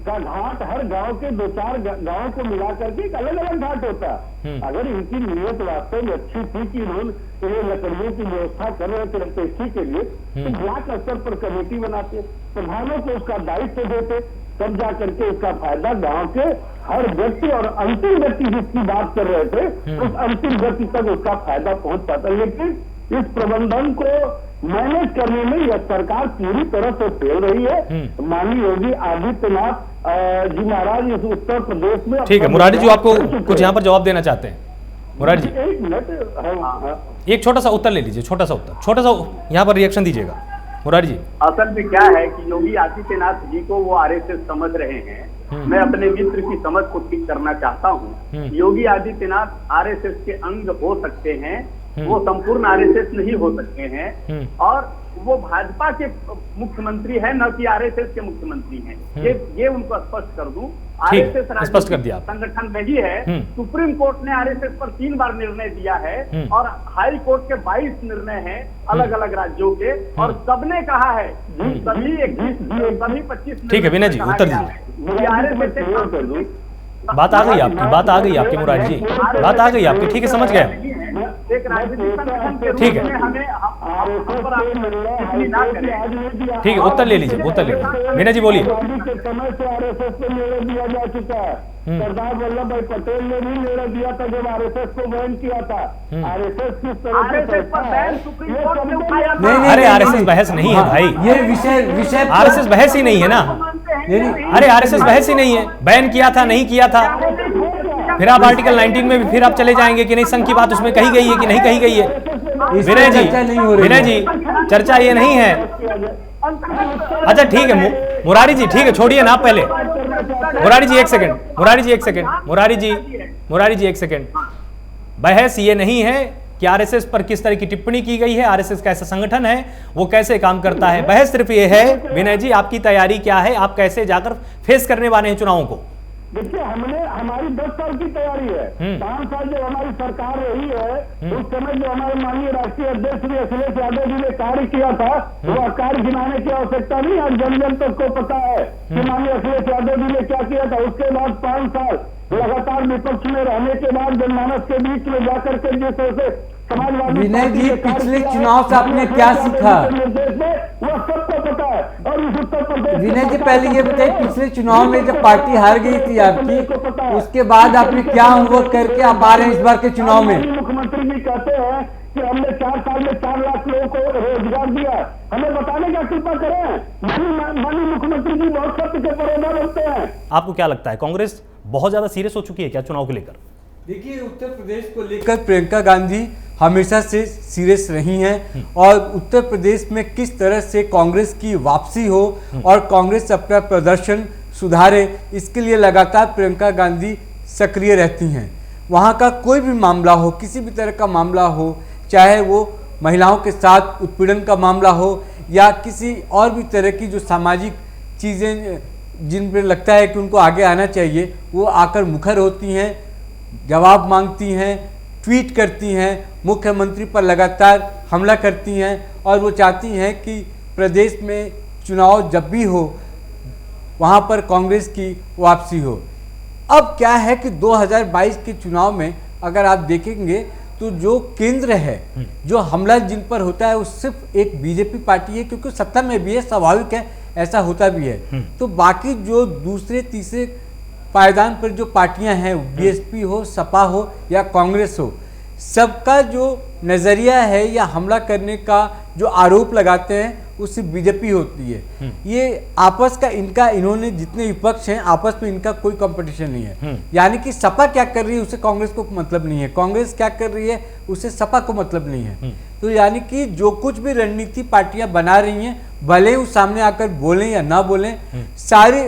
Speaker 6: का घाट, हर गांव के 2-4 गांव को मिला करके एक अलग अलग घाट होता है। अगर इनकी नीयत वास्तव में अच्छी थी कि इन्होंने लकड़ियों की व्यवस्था कर रहे थे अंत्येष्टि के लिए, तो ब्लॉक स्तर पर कमेटी बनाते, प्रधानों को उसका दायित्व देते, तब जा करके उसका फायदा गांव के हर व्यक्ति और अंतिम व्यक्ति जिसकी बात कर रहे थे उस अंतिम व्यक्ति तक उसका फायदा पहुंच पाता। लेकिन इस प्रबंधन को मैनेज करने में यह सरकार पूरी तरह से फेल रही है। माननीय योगी आदित्यनाथ जी महाराज इस उत्तर प्रदेश में।
Speaker 1: ठीक है मुरारी जी, आपको कुछ यहाँ पर जवाब देना चाहते हैं? मुरारी जी
Speaker 6: एक मिनट,
Speaker 1: एक छोटा सा उत्तर ले लीजिए, छोटा सा यहाँ पर रिएक्शन दीजिएगा। मुरारी जी,
Speaker 5: असल में क्या है कि योगी आदित्यनाथ जी को वो आरएसएस समझ रहे हैं। मैं अपने मित्र की समझ को ठीक करना चाहता हूँ। योगी आदित्यनाथ आरएसएस के अंग हो सकते हैं, वो संपूर्ण आरएसएस नहीं हो सकते हैं, और वो भाजपा के मुख्यमंत्री है, न कि आरएसएस के मुख्यमंत्री हैं। ये उनको स्पष्ट कर दूं। आरएसएस
Speaker 1: स्पष्ट कर दिया।
Speaker 5: संगठन नहीं है। सुप्रीम कोर्ट ने आरएसएस पर 3 बार निर्णय दिया है और हाई कोर्ट के 22 निर्णय हैं अलग अलग राज्यों के, और सबने कहा है सभी 25।
Speaker 1: ठीक है विनय जी, उत्तर दीजिए। बात आ गई आपकी, बात आ गई आपकी मुरारी जी, बात आ गई आपकी, ठीक है, समझ गए।
Speaker 5: एक राजनीतिक संगठन के
Speaker 1: ठीक
Speaker 5: रूप
Speaker 1: है।
Speaker 5: में हमें हम पर टिप्पणी ना करें।
Speaker 1: ठीक है, उत्तर ले लीजिए, उत्तर ले लीजिए। मीना जी बोलिए।
Speaker 6: के समय से आरएसएस को निर्णय दिया जा चुका है। सरदार वल्लभ भाई पटेल ने भी निर्णय दिया था जब आरएसएस को बैन किया था। आरएसएस किस तरह से
Speaker 5: आरएसएस पर बैन सुप्रीम कोर्ट ने उठाया था।
Speaker 2: नहीं,
Speaker 1: अरे आरएसएस बहस नहीं है भाई,
Speaker 2: ये विषय
Speaker 1: आरएसएस बहस ही नहीं है ना। अरे आरएसएस बहस ही नहीं है, बैन किया था नहीं किया था, फिर आप आर्टिकल 19 में भी फिर आप चले जाएंगे कि नहीं संघ की बात उसमें कही गई है कि नहीं कही गई है। विनय जी, विनय जी, चर्चा ये नहीं है। अच्छा ठीक है मुरारी जी, ठीक है, छोड़िए ना आप पहले। मुरारी जी एक सेकंड, मुरारी जी एक सेकंड, मुरारी जी एक सेकंड। बहस ये नहीं है कि आरएसएस पर किस तरह की टिप्पणी की गई है, आरएसएस कैसा संगठन है, वो कैसे काम करता है। बहस सिर्फ ये है विनय जी, आपकी तैयारी क्या है, आप कैसे जाकर फेस करने वाले हैं चुनावों को।
Speaker 6: देखिए, हमारी 10 साल की तैयारी है। 5 साल जब हमारी सरकार रही है, उस समय जो हमारे माननीय राष्ट्रीय अध्यक्ष श्री अखिलेश यादव जी ने कार्य किया था, वो कार्य गिनाने की आवश्यकता नहीं। आज जन जन तक को पता है कि माननीय अखिलेश यादव जी ने क्या किया था। उसके बाद 5 साल लगातार विपक्ष में रहने के बाद जनमानस के बीच में जाकर के जिस तरह से समाजवादी
Speaker 2: विनय जी, पिछले चुनाव से आपने क्या सीखा?
Speaker 6: वो सबको पता है। और इस उत्तर प्रदेश
Speaker 2: विनय जी पहले ये बताइए, पिछले चुनाव में जब पार्टी हार गई थी आपकी, उसके बाद आपने क्या होमवर्क करके आप आ रहे हैं इस बार के चुनाव में?
Speaker 6: मुख्यमंत्री जी कहते हैं कि हमने 4 साल में 4 लाख लोगों को रोजगार दिया। हमें बताने का कृपा करें। माननीय मुख्यमंत्री जी बहुत सत्य के परोधा बनते हैं।
Speaker 1: आपको क्या लगता है, कांग्रेस बहुत ज्यादा सीरियस हो चुकी है क्या चुनाव को लेकर?
Speaker 2: देखिए, उत्तर प्रदेश को लेकर प्रियंका गांधी हमेशा से सीरियस रही हैं और उत्तर प्रदेश में किस तरह से कांग्रेस की वापसी हो और कांग्रेस अपना प्रदर्शन सुधारे, इसके लिए लगातार प्रियंका गांधी सक्रिय रहती हैं। वहाँ का कोई भी मामला हो, किसी भी तरह का मामला हो, चाहे वो महिलाओं के साथ उत्पीड़न का मामला हो या किसी और भी तरह की जो सामाजिक चीज़ें जिन पर लगता है कि उनको आगे आना चाहिए, वो आकर मुखर होती हैं, जवाब मांगती हैं, ट्वीट करती हैं, मुख्यमंत्री पर लगातार हमला करती हैं और वो चाहती हैं कि प्रदेश में चुनाव जब भी हो वहाँ पर कांग्रेस की वापसी हो। अब क्या है कि 2022 के चुनाव में अगर आप देखेंगे तो जो केंद्र है, जो हमला जिन पर होता है वो सिर्फ एक बीजेपी पार्टी है, क्योंकि सत्ता में भी है, स्वाभाविक है, ऐसा होता भी है। तो बाकी जो दूसरे तीसरे पायदान पर जो पार्टियां हैं, बीएसपी हो, सपा हो या कांग्रेस हो, सबका जो नज़रिया है या हमला करने का जो आरोप लगाते हैं उससे बीजेपी होती है। ये आपस का इन्होंने जितने विपक्ष हैं आपस में इनका कोई कंपटीशन नहीं है। यानी कि सपा क्या कर रही है उससे कांग्रेस को मतलब नहीं है, कांग्रेस क्या कर रही है उससे सपा को मतलब नहीं है। तो यानी कि जो कुछ भी रणनीति पार्टियां बना रही हैं, भले वो सामने आकर बोलें या ना बोलें, सारी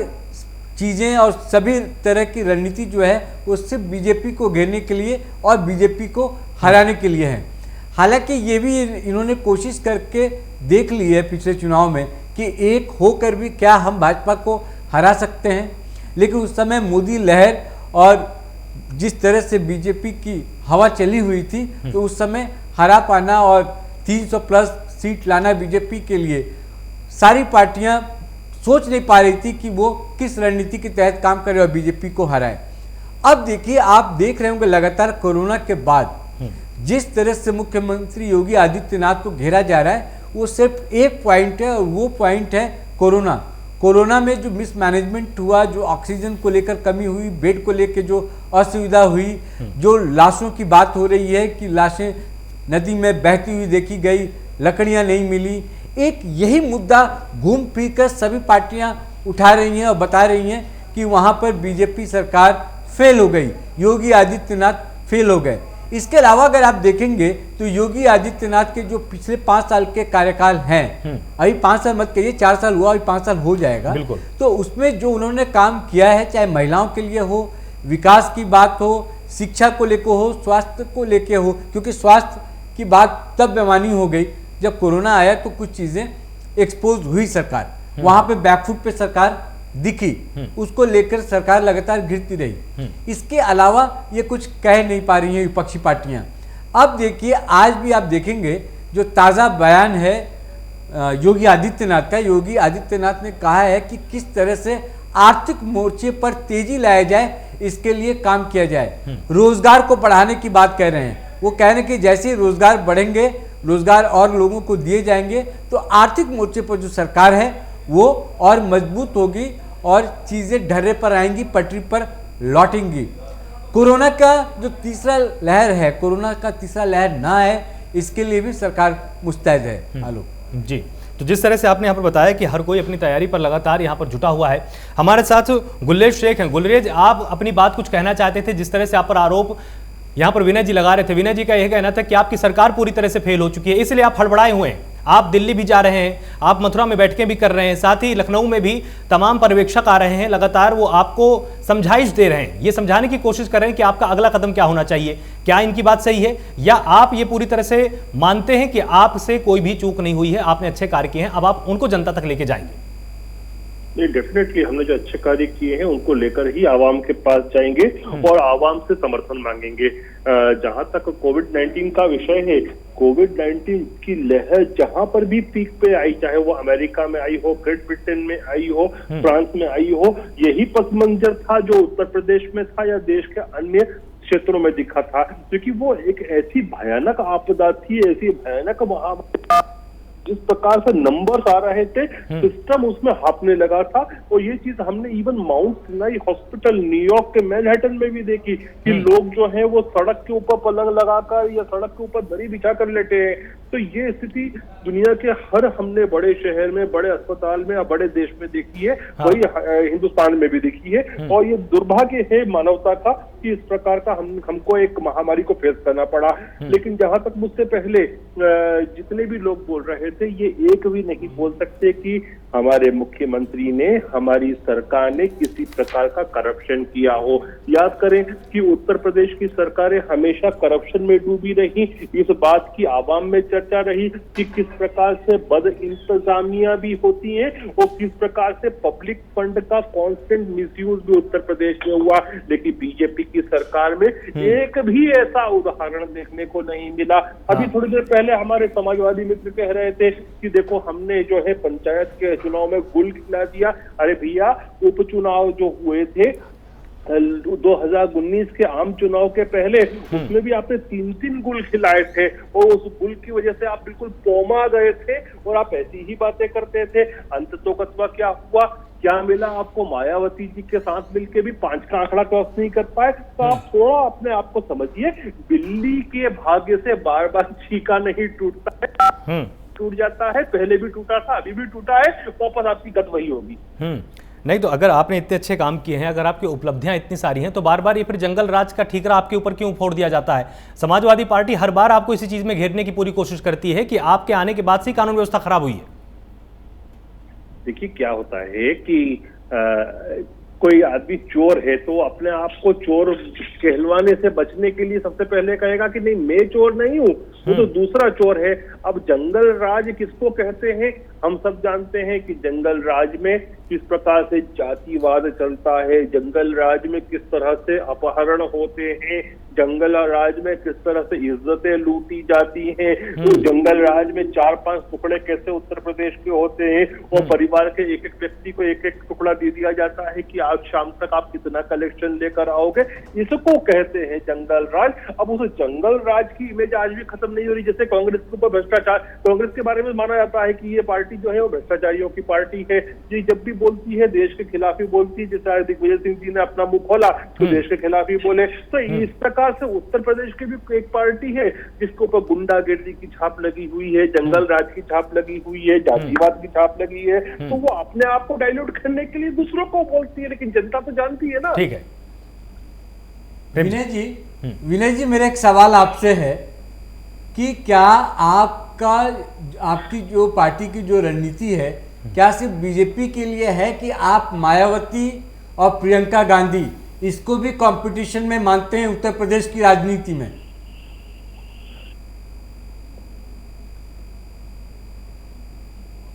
Speaker 2: चीज़ें और सभी तरह की रणनीति जो है वो सिर्फ बीजेपी को घेरने के लिए और बीजेपी को हराने के लिए है। हालांकि ये भी इन्होंने कोशिश करके देख ली है पिछले चुनाव में कि एक होकर भी क्या हम भाजपा को हरा सकते हैं, लेकिन उस समय मोदी लहर और जिस तरह से बीजेपी की हवा चली हुई थी तो उस समय हरा पाना और 300 प्लस सीट लाना बीजेपी के लिए सारी पार्टियां सोच नहीं पा रही थी कि वो किस रणनीति के तहत काम करे और बीजेपी को हराए। अब देखिए, आप देख रहे होंगे लगातार कोरोना के बाद जिस तरह से मुख्यमंत्री योगी आदित्यनाथ को घेरा जा रहा है वो सिर्फ एक पॉइंट है और वो पॉइंट है कोरोना में जो मिसमैनेजमेंट हुआ, जो ऑक्सीजन को लेकर कमी हुई, बेड को लेकर जो असुविधा हुई, जो लाशों की बात हो रही है कि लाशें नदी में बहती हुई देखी गई, लकड़ियां नहीं मिली, एक यही मुद्दा घूम फिर कर सभी पार्टियां उठा रही हैं और बता रही हैं कि वहां पर बीजेपी सरकार फेल हो गई, योगी आदित्यनाथ फेल हो गए। इसके अलावा अगर आप देखेंगे तो योगी आदित्यनाथ के जो पिछले 5 साल के कार्यकाल हैं, अभी 5 साल मत कहिए, 4 साल हुआ, अभी 5 साल हो जाएगा, तो उसमें जो उन्होंने काम किया है, चाहे महिलाओं के लिए हो, विकास की बात हो, शिक्षा को लेकर हो, स्वास्थ्य को लेकर हो, क्योंकि स्वास्थ्य की बात तब बेमानी हो गई जब कोरोना आया तो कुछ चीजें एक्सपोज हुई, सरकार वहां पे बैकफुट पे सरकार दिखी, उसको लेकर सरकार लगातार गिरती रही। इसके अलावा ये कुछ कह नहीं पा रही हैं विपक्षी पार्टियां। अब देखिए, आज भी आप देखेंगे जो ताज़ा बयान है योगी आदित्यनाथ का, योगी आदित्यनाथ ने कहा है कि किस तरह से आर्थिक मोर्चे पर तेजी लाया जाए, इसके लिए काम किया जाए। रोजगार को बढ़ाने की बात कह रहे हैं, वो कह रहे हैं कि जैसे ही रोजगार बढ़ेंगे, रोजगार और लोगों को दिए जाएंगे तो आर्थिक मोर्चे पर जो सरकार है वो और मजबूत होगी और चीजें ढर्रे पर आएंगी, पटरी पर लौटेंगी। कोरोना का जो तीसरा लहर है, कोरोना का तीसरा लहर ना आए, इसके लिए भी सरकार मुस्तैद है। आलोक
Speaker 1: जी, तो जिस तरह से आपने यहाँ पर बताया कि हर कोई अपनी तैयारी पर लगातार यहाँ पर जुटा हुआ है, हमारे साथ गुलरेज शेख हैं। गुलरेज, आप अपनी बात कुछ कहना चाहते थे, जिस तरह से आप पर आरोप यहाँ पर विनय जी लगा रहे थे। विनय जी का यह कहना था कि आपकी सरकार पूरी तरह से फेल हो चुकी है, इसलिए आप हड़बड़ाए हुए हैं। आप दिल्ली भी जा रहे हैं, आप मथुरा में बैठकें भी कर रहे हैं, साथ ही लखनऊ में भी तमाम पर्यवेक्षक आ रहे हैं, लगातार वो आपको समझाइश दे रहे हैं, ये समझाने की कोशिश कर रहे हैं कि आपका अगला कदम क्या होना चाहिए। क्या इनकी बात सही है, या आप ये पूरी तरह से मानते हैं कि आपसे कोई भी चूक नहीं हुई है, आपने अच्छे कार्य किए हैं, अब आप उनको जनता तक लेके जाएंगे?
Speaker 3: नहीं, डेफिनेटली हमने जो अच्छे कार्य किए हैं उनको लेकर ही आवाम के पास जाएंगे और आवाम से समर्थन मांगेंगे। जहां तक कोविड-19 का विषय है, कोविड-19 की लहर जहां पर भी पीक पे आई, चाहे वो अमेरिका में आई हो, ग्रेट ब्रिटेन में आई हो, फ्रांस में आई हो, यही पस मंजर था जो उत्तर प्रदेश में था या देश के अन्य क्षेत्रों में दिखा था, क्योंकि वो एक ऐसी भयानक आपदा थी, ऐसी भयानक महामारी, जिस प्रकार से नंबर्स आ रहे थे, सिस्टम उसमें हांफने लगा था। और ये चीज हमने even Mount Sinai hospital New York के मैनहट्टन में भी देखी कि लोग जो हैं वो सड़क के ऊपर पलंग लगाकर या सड़क के ऊपर दरी बिछाकर लेटे हैं। तो ये स्थिति दुनिया के हर हमने बड़े शहर में, बड़े अस्पताल में या बड़े देश में देखी है, वही हिंदुस्तान में भी देखी है। और ये दुर्भाग्य है मानवता का कि इस प्रकार का हमको एक महामारी को फेस करना पड़ा। लेकिन जहां तक मुझसे पहले जितने भी लोग बोल रहे थे, ये एक भी नहीं बोल सकते कि हमारे मुख्यमंत्री ने, हमारी सरकार ने किसी प्रकार का करप्शन किया हो। याद करें कि उत्तर प्रदेश की सरकारें हमेशा करप्शन में डूबी रही। इस बात की आवाम में चर्चा रही कि किस प्रकार से बद इंतजामिया भी होती है और किस प्रकार से पब्लिक फंड का कांस्टेंट मिसयूज भी उत्तर प्रदेश में हुआ। लेकिन बीजेपी की सरकार में एक भी ऐसा उदाहरण देखने को नहीं मिला। अभी थोड़ी देर पहले हमारे समाजवादी मित्र कह रहे थे कि देखो हमने जो है पंचायत के चुनाव में गुल खिला दिया। अरे भैया, उपचुनाव जो हुए थे 2019 के आम चुनाव के पहले, उसमें भी आपने 3-3 गुल खिलाए थे और उस गुल की वजह से आप बिल्कुल पौमा गए थे और आप ऐसी ही बातें करते थे। अंत तो कतवा क्या हुआ, क्या मिला आपको? मायावती जी के साथ मिलके भी 5 का आंकड़ा क्रॉस नहीं कर पाए। तो आप थोड़ा अपने आप को समझिए, बिल्ली के भाग्य से बार बार छीका नहीं टूटता है, टूट जाता है। पहले भी टूटा था, अभी भी टूटा है, वापस आपकी गत वही होगी।
Speaker 1: नहीं तो अगर आपने इतने अच्छे काम किए हैं, अगर आपकी उपलब्धियां इतनी सारी हैं, तो बार बार ये फिर जंगल राज का ठीकरा आपके ऊपर क्यों फोड़ दिया जाता है? समाजवादी पार्टी हर बार आपको इसी चीज में घेरने की पूरी कोशिश करती है कि आपके आने के बाद से कानून व्यवस्था खराब हुई है।
Speaker 3: देखिए क्या होता है कि कोई आदमी चोर है तो अपने आप को चोर कहलवाने से बचने के लिए सबसे पहले कहेगा कि नहीं, मैं चोर नहीं हूँ, वो तो दूसरा चोर है। अब जंगल राज किसको कहते हैं? हम सब जानते हैं कि जंगल राज में किस प्रकार से जातिवाद चलता है, जंगल राज में किस तरह से अपहरण होते हैं, जंगल राज में किस तरह से इज्जतें लूटी जाती हैं, तो जंगल राज में 4-5 टुकड़े कैसे उत्तर प्रदेश के होते हैं और परिवार के एक-एक व्यक्ति को एक-एक टुकड़ा दे दिया जाता है कि आज शाम तक आप कितना कलेक्शन लेकर आओगे। इसको कहते हैं जंगल राज। अब उस जंगल राज की इमेज आज भी खत्म नहीं हो रही। जैसे कांग्रेस के ऊपर भ्रष्टाचार, कांग्रेस के बारे में माना जाता है कि ये पार्टी जो है वो भ्रष्टाचारियों की पार्टी है। ये जब भी बोलती है देश के खिलाफ ही बोलती है। जैसे दिग्विजय सिंह जी ने अपना मुंह खोला तो देश के खिलाफ ही बोले। तो इस प्रकार से उत्तर प्रदेश की भी एक पार्टी है जिसके ऊपर गुंडागिर्दी की छाप लगी हुई है, जंगल राज की छाप लगी हुई है, जातिवाद की छाप लगी है। तो वो अपने आप को डाइल्यूट करने के लिए दूसरों को बोलती है, लेकिन जनता तो जानती है ना।
Speaker 1: ठीक है
Speaker 2: विनय जी, मेरा एक सवाल आपसे है कि क्या आपकी जो पार्टी की जो रणनीति है, क्या सिर्फ बीजेपी के लिए है कि आप मायावती और प्रियंका गांधी इसको भी कंपटीशन में मानते हैं उत्तर प्रदेश की राजनीति में?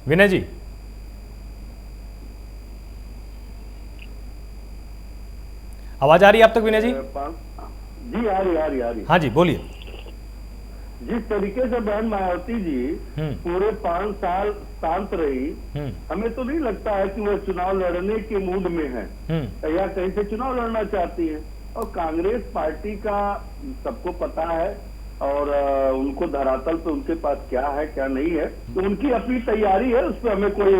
Speaker 1: विनय जी, आवाज आ रही है आप तक विनय जी?
Speaker 6: जी आ रही।
Speaker 1: हाँ जी, बोलिए।
Speaker 6: जिस तरीके से बहन मायावती जी पूरे 5 साल शांत रही, हमें तो नहीं लगता है कि वह चुनाव लड़ने के मूड में है या कहीं से चुनाव लड़ना चाहती है। और कांग्रेस पार्टी का सबको पता है और उनको धरातल पे उनके पास क्या है क्या नहीं है, तो उनकी अपनी तैयारी है, उस पर हमें कोई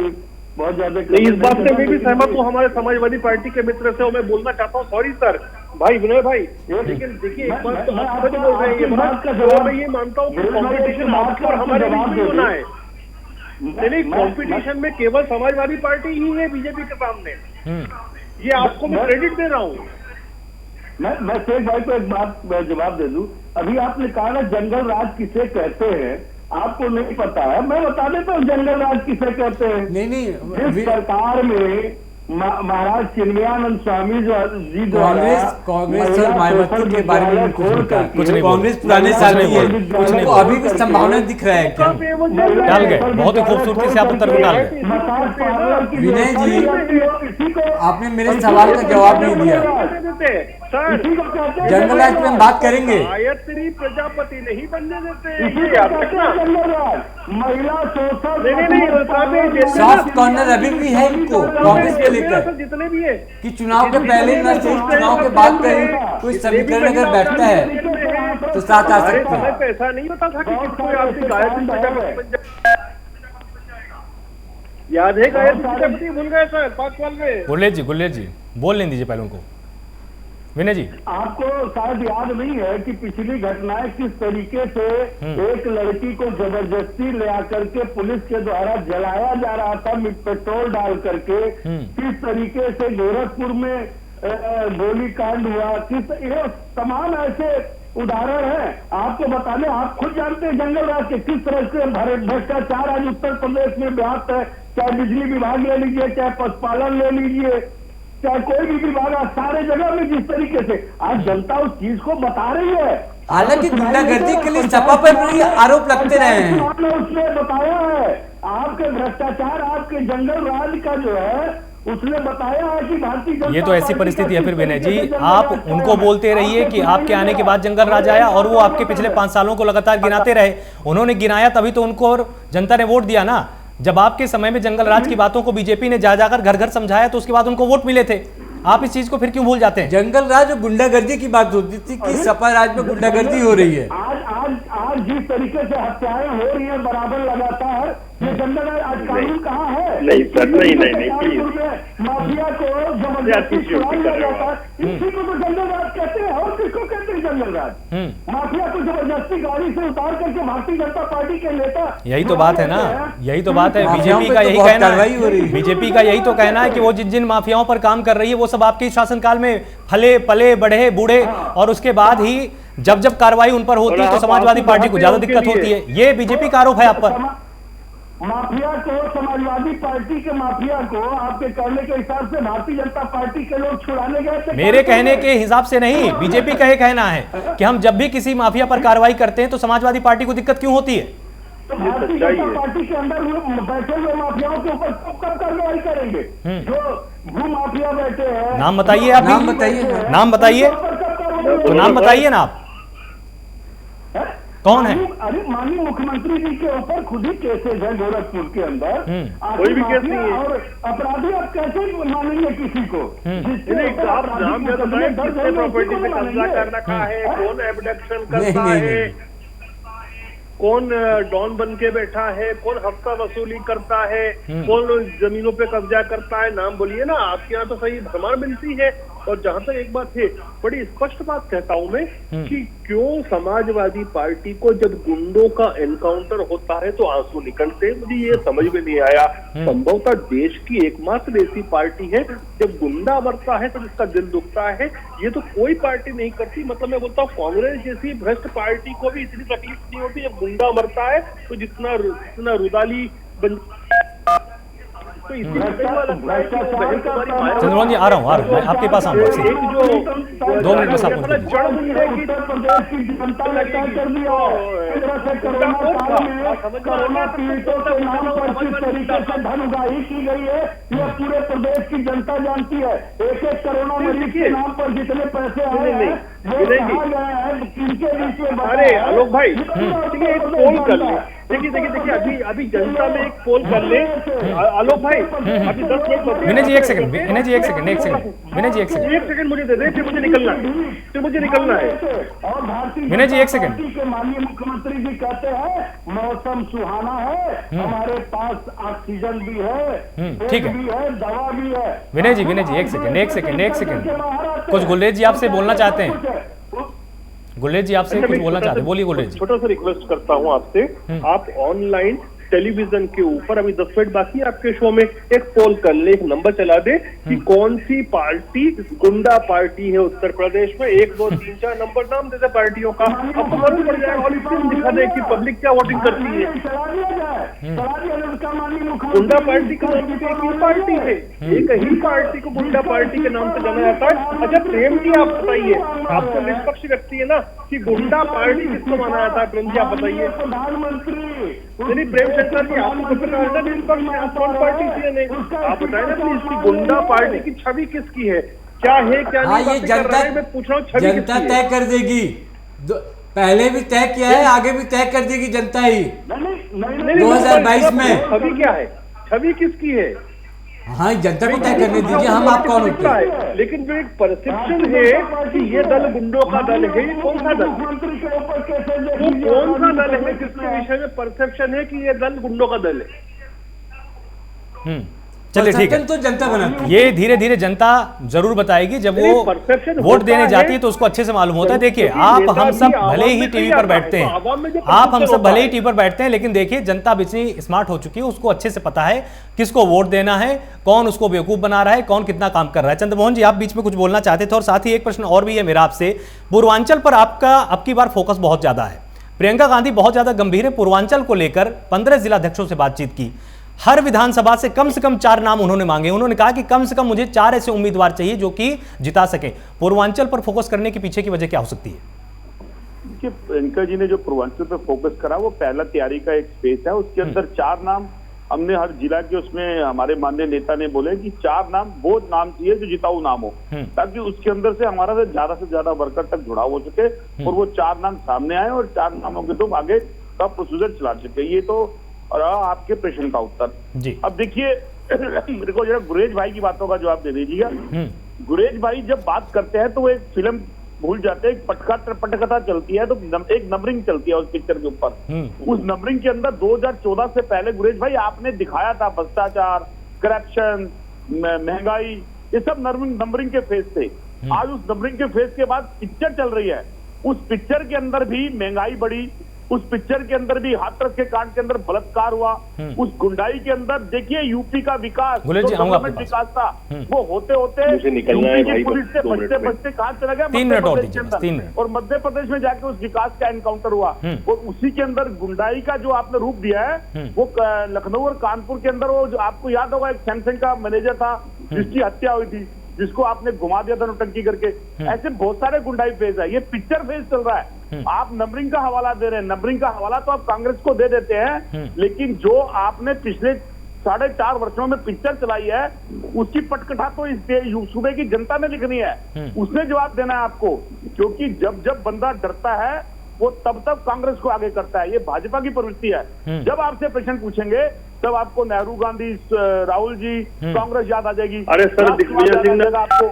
Speaker 6: बहुत ज्यादा
Speaker 3: नहीं। इस बात से मैं भी सहमत हूँ हमारे समाजवादी पार्टी के मित्र से, और मैं बोलना चाहता हूँ, सॉरी सर भाई विनय भाई, लेकिन देखिए एक बात तो आप सच बोल रहे हैं, मैं ये मानता हूँ कि कॉम्पिटिशन आपके और हमारे बीच में होना है। नहीं, कॉम्पिटिशन में केवल समाजवादी पार्टी ही है बीजेपी के सामने, ये आपको मैं क्रेडिट दे रहा हूँ।
Speaker 6: मैं शेख भाई को एक बात जवाब दे दूं। अभी आपने कहा ना जंगल राज किसे कहते हैं, आपको नहीं पता है, मैं बता देता हूँ जंगल राज किसे कहते हैं।
Speaker 2: नहीं
Speaker 6: जिस सरकार में महाराज चिन्मयानंद स्वामी जी
Speaker 2: कांग्रेस और मायावती के बारे में कुछ नहीं, कांग्रेस पुराने साल में है, उनको अभी भी संभावना दिख रहा है क्या?
Speaker 1: डाल गए, बहुत ही खूबसूरती से आप उत्तर को डाल गए।
Speaker 2: विनय जी, आपने मेरे सवाल का जवाब नहीं दिया। जंगल राज पे हम बात करेंगे।
Speaker 3: गायत्री प्रजापति नहीं बनने देते,
Speaker 6: महिला शोषण
Speaker 2: सॉफ्ट कॉर्नर अभी भी है इनको कांग्रेस के लेकर,
Speaker 3: जितने भी है
Speaker 2: कि चुनाव के पहले न चुनाव के बाद कहीं कोई समीकरण अगर बैठता है तो साथ आ सकते हैं।
Speaker 3: ऐसा नहीं होता था कि कोई आपकी गायत्री प्रजापति बन जाए। याद है गायत्री प्रजापति भूल गए सर 5 साल में।
Speaker 1: गुलेर जी बोल लेने दीजिए पहले उनको। विनय जी,
Speaker 6: आपको शायद याद नहीं है कि पिछली घटनाएं किस तरीके से एक लड़की को जबरदस्ती ले आकर के पुलिस के द्वारा जलाया जा रहा था, पेट्रोल डाल करके, किस तरीके से गोरखपुर में गोलीकांड हुआ, ये तमाम ऐसे उदाहरण है। आपको बताने, आप खुद जानते हैं जंगल राज के किस तरह से भ्रष्टाचार आज उत्तर प्रदेश में व्याप्त है, चाहे बिजली विभाग ले लीजिए, चाहे पशुपालन ले लीजिए, चाहे कोई भी विभाग, सारे जगह में जिस तरीके से आज जनता उस चीज को बता रही है।
Speaker 2: हालांकि गुंडागर्दी के लिए सपा पर भी आरोप लगते रहे हैं।
Speaker 6: उसने बताया है आपके भ्रष्टाचार, आपके जंगल राज का जो है उसने बताया है कि भारतीय जनता
Speaker 1: ये तो ऐसी परिस्थिति है फिर विनय जी, आप उनको बोलते रहिए कि आपके आने के बाद जंगल राज आया, और वो आपके पिछले 5 सालों को लगातार गिनाते रहे। उन्होंने गिनाया तभी तो उनको और जनता ने वोट दिया ना। जब आपके समय में जंगल राज की बातों को बीजेपी ने जा जाकर घर घर समझाया तो उसके बाद उनको वोट मिले थे। आप इस चीज को फिर क्यों भूल जाते हैं?
Speaker 2: जंगल राज और गुंडागर्दी की बात होती थी कि सपा राज में गुंडागर्दी हो रही है।
Speaker 6: आज जिस तरीके से हत्याएं हो रही है बराबर लगाता है, ये जंगल राज आज कानून कहाँ है?
Speaker 3: नहीं सर, नहीं प्लीज,
Speaker 6: माफिया को जबरदस्ती छुड़ाया जाता है, इसी को तो जंगल राज कहते हैं। और किसको कहते हैं जंगल राज? माफिया को जबरदस्ती गाड़ी से उतार करके भारतीय जनता पार्टी के नेता,
Speaker 1: यही तो बात है ना, यही तो बात है। बीजेपी का यही कहना है, बीजेपी का यही तो कहना है कि वो जिन जिन माफियाओं पर काम कर रही है वो सब आपके शासनकाल में फले पले बढ़े बूढ़े, और उसके बाद ही जब जब कार्रवाई उन पर होती है तो समाजवादी पार्टी को ज्यादा दिक्कत होती है। ये बीजेपी का आरोप है आप पर।
Speaker 6: माफिया को, समाजवादी पार्टी के माफिया को आपके कहने के हिसाब से भारतीय जनता पार्टी के लोग छुड़ाने गए?
Speaker 1: मेरे कहने के हिसाब से नहीं, बीजेपी का यह कहना है कि हम जब भी किसी माफिया पर कार्रवाई करते हैं तो समाजवादी पार्टी को दिक्कत क्यों होती है?
Speaker 6: तो भारतीय जनता पार्टी के अंदर बैठे हुए माफियाओं के ऊपर कब कार्रवाई करेंगे? जो भू माफिया बैठे हैं,
Speaker 1: नाम बताइए आप, नाम बताइए, नाम बताइए, तो नाम बताइए ना आप, कौन है?
Speaker 6: अरे माननीय मुख्यमंत्री जी के ऊपर खुद ही केसेज है गोरखपुर के अंदर,
Speaker 3: कोई भी केस नहीं है।
Speaker 6: और अपराधी आप कैसे मानेंगे किसी को?
Speaker 3: आप नाम प्रॉपर्टी पे कब्जा कर रखा है, कौन एबडक्शन करता है, कौन डॉन बन के बैठा है, कौन हफ्ता वसूली करता है, कौन जमीनों पे कब्जा करता है, नाम बोलिए ना। आपके यहाँ तो सही भरमार मिलती है। और जहां तक एक बात है, बड़ी स्पष्ट बात कहता हूं मैं कि क्यों समाजवादी पार्टी को जब गुंडों का एनकाउंटर होता है तो आंसू निकलते हैं, मुझे ये समझ में नहीं आया। संभवतः देश की एकमात्र ऐसी पार्टी है जब गुंडा मरता है तो जिसका दिल दुखता है। ये तो कोई पार्टी नहीं करती। मतलब मैं बोलता हूँ कांग्रेस जैसी भ्रष्ट पार्टी को भी इतनी तकलीफ नहीं होती जब गुंडा मरता है, तो जितना रुदाली बन। तो
Speaker 1: चंद्रमोहन जी आ रहा हूँ मैं आपके पास आऊंगा। 2 मिनट बस आपको
Speaker 6: कोरोना पीड़ितों के नाम पर किस तरीके से धन उगाही की गई है ये पूरे प्रदेश की जनता जानती है। एक कोरोना मरीज के नाम पर जितने पैसे आए हैं वो कहाँ गए हैं, किनके बीच में?
Speaker 3: अरे आलोक भाई, एक पोल कर ले, देखिए अभी जनता में एक पोल कर ले आलोक भाई, अभी 10 मिनट बचे।
Speaker 1: विनय जी एक सेकंड, विनय जी एक सेकंड, विनय जी एक
Speaker 3: सेकंड मुझे दे दे, फिर मुझे निकलना है।
Speaker 6: और भारतीय
Speaker 1: विनय जी, एक सेकंड।
Speaker 6: पार्टी के माननीय मुख्यमंत्री जी कहते हैं मौसम सुहाना है, हमारे पास ऑक्सीजन भी है,
Speaker 1: ठीक है,
Speaker 6: भी है, दवा भी है।
Speaker 1: विनय जी एक सेकंड, कुछ गुलेज जी आपसे बोलना चाहते हैं, गुलेज जी आपसे कुछ बोलना चाहते हैं, बोलिए गुलेज जी।
Speaker 3: छोटा सा रिक्वेस्ट करता हूँ आपसे, आप ऑनलाइन टेलीविजन के ऊपर, अभी 10 मिनट बाकी है आपके शो में, एक पोल कर ले, एक नंबर चला दे कि कौन सी पार्टी गुंडा पार्टी है उत्तर प्रदेश में। 1 2 3 4 नंबर नाम दे दे पार्टियों का, आपको मालूम पड़ जाएगा और इसमें दिखा दे कि पब्लिक क्या वोटिंग करती है। गुंडा पार्टी का नाम से एक ही पार्टी है, एक ही पार्टी को गुंडा पार्टी के नाम से जाना जाता है। अच्छा प्रेम जी आप बताइए, आपको निष्पक्ष व्यक्ति है ना कि गुंडा पार्टी किसको माना जाता है? प्रेम जी आप बताइए। प्रधानमंत्री प्रेम शंकर जी आपको निष्पक्ष है, आप कौन पार्टी से नहीं, आप बताए ना प्लीज की गुंडा पार्टी की छवि किसकी है, क्या है क्या नहीं?
Speaker 2: ये जनता,
Speaker 3: मैं पूछ रहा हूँ छवि
Speaker 2: जनता तय कर देगी, पहले भी तय किया है, आगे भी तय कर देगी जनता ही 2022 में।
Speaker 3: छवि क्या है, छवि किसकी है?
Speaker 2: हाँ जनता को तय करने दीजिए, हम आप कौन होते हैं?
Speaker 3: लेकिन जो एक परसेप्शन है कि ये दल गुंडों का दल है, ये कौन सा दल है? वो कौन सा दल है जिसके विषय में परसेप्शन है कि ये दल गुंडों का दल है?
Speaker 1: चलिए ठीक है,
Speaker 2: तो जनता बनाती है,
Speaker 1: ये धीरे धीरे जनता जरूर बताएगी, जब वो वोट देने जाती है तो उसको अच्छे से मालूम होता है। देखिए आप हम सब भले ही टीवी पर बैठते हैं, आप हम सब भले ही टीवी पर बैठते हैं, लेकिन देखिए जनता भी इतनी स्मार्ट हो चुकी है, उसको अच्छे से पता है किसको वोट देना है, कौन उसको बेवकूफ बना रहा है, कौन कितना काम कर रहा है। चंद्रमोहन जी आप बीच में कुछ बोलना चाहते थे, और साथ ही एक प्रश्न और भी है मेरा आपसे। पूर्वांचल पर आपका अब की बार फोकस बहुत ज्यादा है, प्रियंका गांधी बहुत ज्यादा गंभीर है, पूर्वांचल को लेकर 15 जिलाध्यक्षों से बातचीत की, हर विधानसभा से कम 4 नाम उन्होंने मांगे। उन्होंने कहा कि कम से कम मुझे 4 ऐसे उम्मीदवार चाहिए जो कि जिता सके। पूर्वांचल पर फोकस करने के पीछे की वजह क्या हो सकती है?
Speaker 4: देखिए प्रियंका जी ने जो पूर्वांचल पर फोकस करा वो पहला तैयारी का एक स्पेस है, उसके अंदर 4 नाम हमने हर जिला के, उसमें हमारे माननीय नेता ने बोले कि 4 नाम वो नाम चाहिए जो जिताऊ नाम हो, ताकि उसके अंदर से हमारा से ज्यादा वर्कर तक जुड़ाव हो सके और वो 4 नाम सामने आए और 4 नामों के तो आगे का प्रोसीजर चला सके। ये तो और आपके प्रश्न का उत्तर जी। अब देखिए मेरे को जरा गुरेज भाई की बातों का जवाब दे दीजिएगा। गुरेज भाई जब बात करते हैं तो वो एक फिल्म भूल जाते हैं, पटकथा चलती है तो एक नंबरिंग चलती है उस पिक्चर के ऊपर। उस नंबरिंग के अंदर 2014 से पहले गुरेज भाई आपने दिखाया था भ्रष्टाचार, करप्शन, महंगाई, ये सब नंबरिंग के फेज थे। आज उस नंबरिंग के फेज के बाद पिक्चर चल रही है, उस पिक्चर के अंदर भी महंगाई बढ़ी, उस पिक्चर के अंदर भी हाथरस के कांड के अंदर बलात्कार हुआ, उस गुंडाई के अंदर देखिए यूपी का विकास, विकास था वो होते होते यूपी की पुलिस से बचते कहां चला गया,
Speaker 1: 3 मिनट और दीजिए,
Speaker 4: और मध्य प्रदेश में जाके उस विकास का एनकाउंटर हुआ। और उसी के अंदर गुंडाई का जो आपने रूप दिया है वो लखनऊ और कानपुर के अंदर, वो आपको याद होगा एक सैमसंग का मैनेजर था जिसकी हत्या हुई थी, जिसको आपने घुमा दिया था नौटंकी करके। ऐसे बहुत सारे गुंडाई फेज है, ये पिक्चर फेज चल रहा है। आप नंबरिंग का हवाला दे रहे हैं, नंबरिंग का हवाला तो आप कांग्रेस को दे देते हैं, लेकिन जो आपने पिछले 4.5 वर्षों में पिक्चर चलाई है उसकी पटकथा तो इस सूबे की जनता ने लिखनी है, उसने जवाब देना है आपको। क्योंकि जब जब बंदा डरता है वो तब कांग्रेस को आगे करता है, ये भाजपा की प्रवृत्ति है। जब आपसे प्रश्न पूछेंगे तब आपको नेहरू गांधी, राहुल जी, कांग्रेस याद आ जाएगी।
Speaker 3: अरे सर दिग्विजय सिंह ने
Speaker 4: आपको,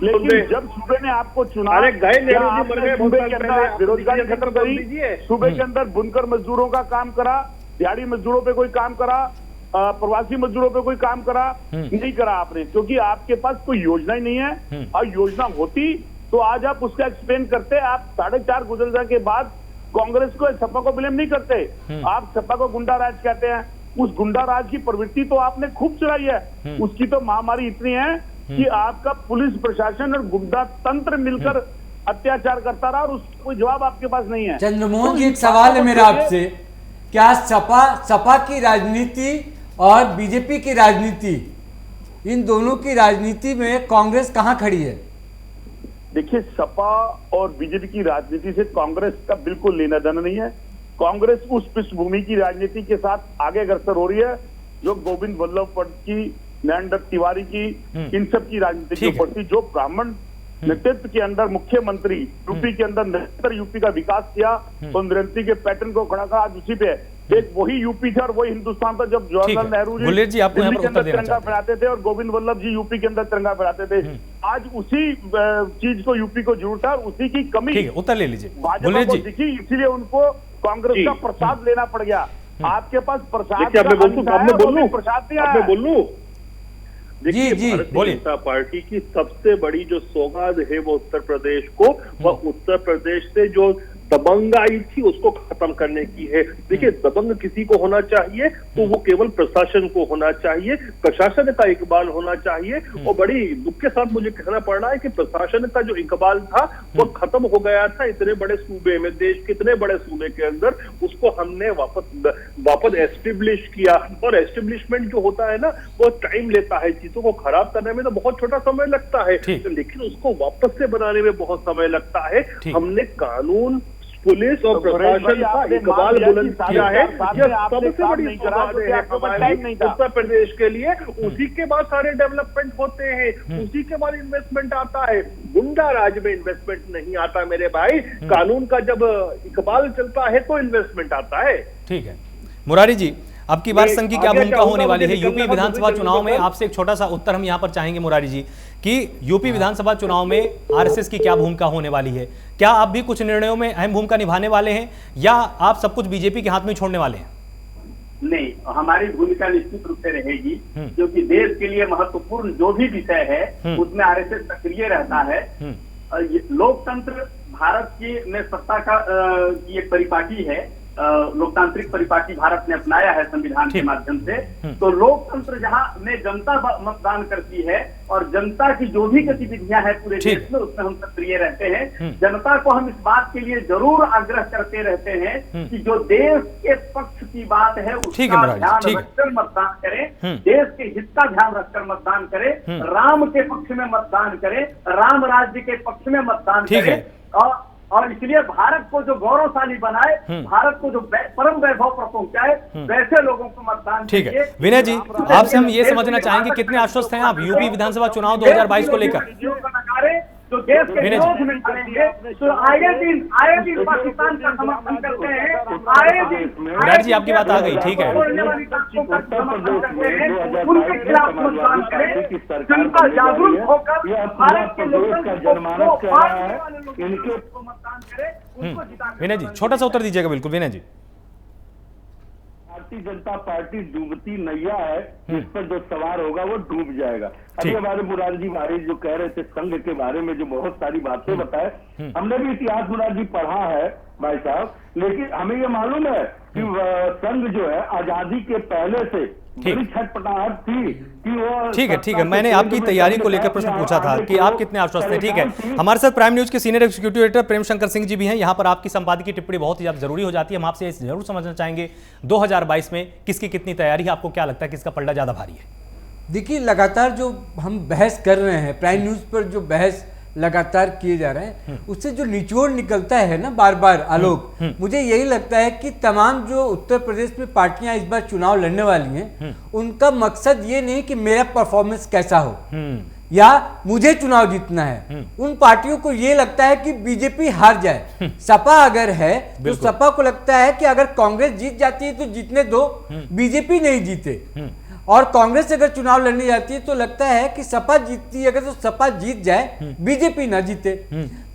Speaker 4: लेकिन जब सूबे ने आपको चुना,
Speaker 3: अरे गए नेहरू जी मर गए,
Speaker 4: सूबे के अंदर बेरोजगारी खत्म करी, सूबे के अंदर बुनकर मजदूरों का काम करा, दिहाड़ी मजदूरों पे कोई काम करा, प्रवासी मजदूरों पे कोई काम करा, नहीं करा आपने, क्योंकि आपके पास कोई योजना ही नहीं है। और योजना होती तो आज आप उसका एक्सप्लेन करते। आप 4.5 गुजरने के बाद कांग्रेस को, सपा को ब्लेम नहीं करते, आप सपा को गुंडा राज कहते हैं। उस गुंडा राज की प्रवृत्ति तो आपने खूब चलाई है, उसकी तो महामारी इतनी है कि आपका पुलिस प्रशासन और गुंडा तंत्र मिलकर अत्याचार करता रहा और उसका कोई जवाब आपके पास नहीं है।
Speaker 2: चंद्रमोहन जी एक सवाल है मेरा आपसे, क्या सपा की राजनीति और बीजेपी की राजनीति, इन दोनों की राजनीति में कांग्रेस कहां खड़ी है?
Speaker 4: देखिए सपा और बीजेपी की राजनीति से कांग्रेस का बिल्कुल लेना देना नहीं है। कांग्रेस उस पृष्ठभूमि की राजनीति के साथ आगे अग्रसर हो रही है जो गोविंद वल्लभ पंत की, नरेंद्र तिवारी की, इन सब की राजनीति के ऊपर थी, जो ब्राह्मण नेतृत्व के अंदर मुख्यमंत्री यूपी के अंदर निरंतर यूपी का विकास किया और निरंतर के पैटर्न को खड़ा करा, आज उसी पे है। एक वही यूपी था और वही हिंदुस्तान था जब जवाहरलाल नेहरू जी
Speaker 1: गुलेर जी, आपको यहाँ पर
Speaker 4: दिल्ली के
Speaker 1: उत्तर
Speaker 4: अंदर
Speaker 1: देना
Speaker 4: तिरंगा
Speaker 1: चाहते
Speaker 4: फहराते थे और गोविंद वल्लभ जी यूपी के अंदर तिरंगा फहराते थे। आज उसी चीज को यूपी को जरूरत है और उसी की कमी
Speaker 1: ठीक है, उत्तर ले लीजिए
Speaker 4: भाजपा
Speaker 1: गुलेर
Speaker 4: को
Speaker 1: जी।
Speaker 4: दिखी, इसीलिए उनको कांग्रेस का प्रसाद लेना पड़ गया। आपके पास प्रसाद
Speaker 3: देखिए,
Speaker 4: का
Speaker 3: अब मैं
Speaker 4: अंश है, वो भी प्रसाद नहीं आया।
Speaker 3: बोलूं देखिए,
Speaker 2: जी,
Speaker 3: भारतीय जनता पार्टी की सबसे बड़ी जो सौगात है वो उत्तर प्रदेश को, वह उत्तर प्रदेश से जो दबंगाई थी उसको खत्म करने की है। देखिए, दबंग किसी को होना चाहिए तो वो केवल प्रशासन को होना चाहिए, प्रशासन का इकबाल होना चाहिए। और बड़ी दुख के साथ मुझे कहना पड़ रहा है कि प्रशासन का जो इकबाल था वो खत्म हो गया था इतने बड़े सूबे में, देश के इतने बड़े सूबे के अंदर। उसको हमने वापस एस्टेब्लिश किया, और एस्टेब्लिशमेंट जो होता है ना वो टाइम लेता है। चीजों को खराब करने में तो बहुत छोटा समय लगता है, लेकिन उसको वापस से बनाने में बहुत समय लगता है। हमने कानून, पुलिस और प्रशासन का इकबाल बुलंद किया है। यह सबसे बड़ी सौगात है हमारी उत्तर प्रदेश के लिए। उसी के बाद सारे डेवलपमेंट होते हैं, उसी के बाद इन्वेस्टमेंट आता है। गुंडा राज में इन्वेस्टमेंट नहीं आता मेरे भाई, कानून का जब इकबाल चलता है तो इन्वेस्टमेंट आता है।
Speaker 1: ठीक है मुरारी जी, अब की बार संघ की क्या भूमिका होने वाली है यूपी विधानसभा चुनाव में? आपसे एक छोटा सा उत्तर हम यहाँ पर चाहेंगे मुरारी जी कि यूपी विधानसभा चुनाव में आरएसएस की क्या भूमिका होने वाली है? क्या आप भी कुछ निर्णयों में अहम भूमिका निभाने वाले हैं या आप सब कुछ बीजेपी के हाथ में छोड़ने वाले हैं?
Speaker 5: नहीं, हमारी भूमिका निश्चित रूप से रहेगी, क्योंकि देश के लिए महत्वपूर्ण जो भी विषय है उसमें आरएसएस सक्रिय रहता है। लोकतंत्र भारत की में सत्ता का की एक परिपाटी है, लोकतांत्रिक परिपाटी भारत ने अपनाया है संविधान के माध्यम से। तो लोकतंत्र जहां में जनता मतदान करती है और जनता की जो भी गतिविधियां हैं पूरे देश में उसमें हम सक्रिय रहते हैं। जनता को हम इस बात के लिए जरूर आग्रह करते रहते हैं कि जो देश के पक्ष की बात है उसका ध्यान रखकर मतदान करें, देश के हित का ध्यान रखकर मतदान करें, राम के पक्ष में मतदान करें, राम राज्य के पक्ष में मतदान करें। और इसलिए भारत को जो गौरवशाली बनाए, भारत को जो परम वैभव पर पहुंचाए, वैसे लोगों को मतदान।
Speaker 1: ठीक है विनय जी, आपसे हम ये समझना चाहेंगे कितने आश्वस्त हैं आप यूपी विधानसभा चुनाव 2022 को लेकर?
Speaker 5: जो देश के विरोध में करेंगे तो आए दिन पाकिस्तान का समर्थन करते हैं, आए दिन
Speaker 1: विराट जी आपकी बात आ गई, ठीक है।
Speaker 5: उनके खिलाफ मतदान करें, जनता जागरूक होकर भारत के लोकतंत्र मतदान करें।
Speaker 1: विनय जी छोटा सा उत्तर दीजिएगा। बिल्कुल विनय जी।
Speaker 6: भारतीय जनता पार्टी डूबती नैया है, जिस पर जो सवार होगा वो डूब जाएगा। अभी हमारे मुरारी जी भाई जो कह रहे थे संघ के बारे में, जो बहुत सारी बातें बताए, हमने भी इतिहास मुरारी जी पढ़ा है भाई साहब, लेकिन हमें ये मालूम है कि संघ जो है आजादी के पहले से बड़ी छटपटाहट थी कि वो।
Speaker 1: ठीक है मैंने आपकी तैयारी को लेकर प्रश्न पूछा था कि आप कितने आश्वस्त हैं। ठीक है, हमारे साथ प्राइम न्यूज के senior executive editor Prem Shankar Singh ji भी हैं। यहाँ पर आपकी संपादकीय टिप्पणी बहुत ही ज्यादा जरूरी हो जाती है। हम आपसे जरूर समझना चाहेंगे 2022 में किसकी कितनी तैयारी है, आपको क्या लगता है किसका पलड़ा ज्यादा भारी है?
Speaker 2: देखिए, लगातार जो हम बहस कर रहे हैं, प्राइम न्यूज पर जो बहस लगातार किए जा रहे हैं, उससे जो निचोड़ निकलता है ना बार बार आलोक, मुझे यही लगता है कि तमाम जो उत्तर प्रदेश में पार्टियां इस बार चुनाव लड़ने वाली हैं, उनका मकसद ये नहीं कि मेरा परफॉर्मेंस कैसा हो या मुझे चुनाव जीतना है। उन पार्टियों को ये लगता है कि बीजेपी हार जाए। सपा अगर है तो सपा को लगता है कि अगर कांग्रेस जीत जाती है तो जीतने दो, बीजेपी नहीं जीते। और कांग्रेस अगर चुनाव लड़ने जाती है तो लगता है कि सपा जीतती है अगर तो सपा जीत जाए, बीजेपी ना जीते।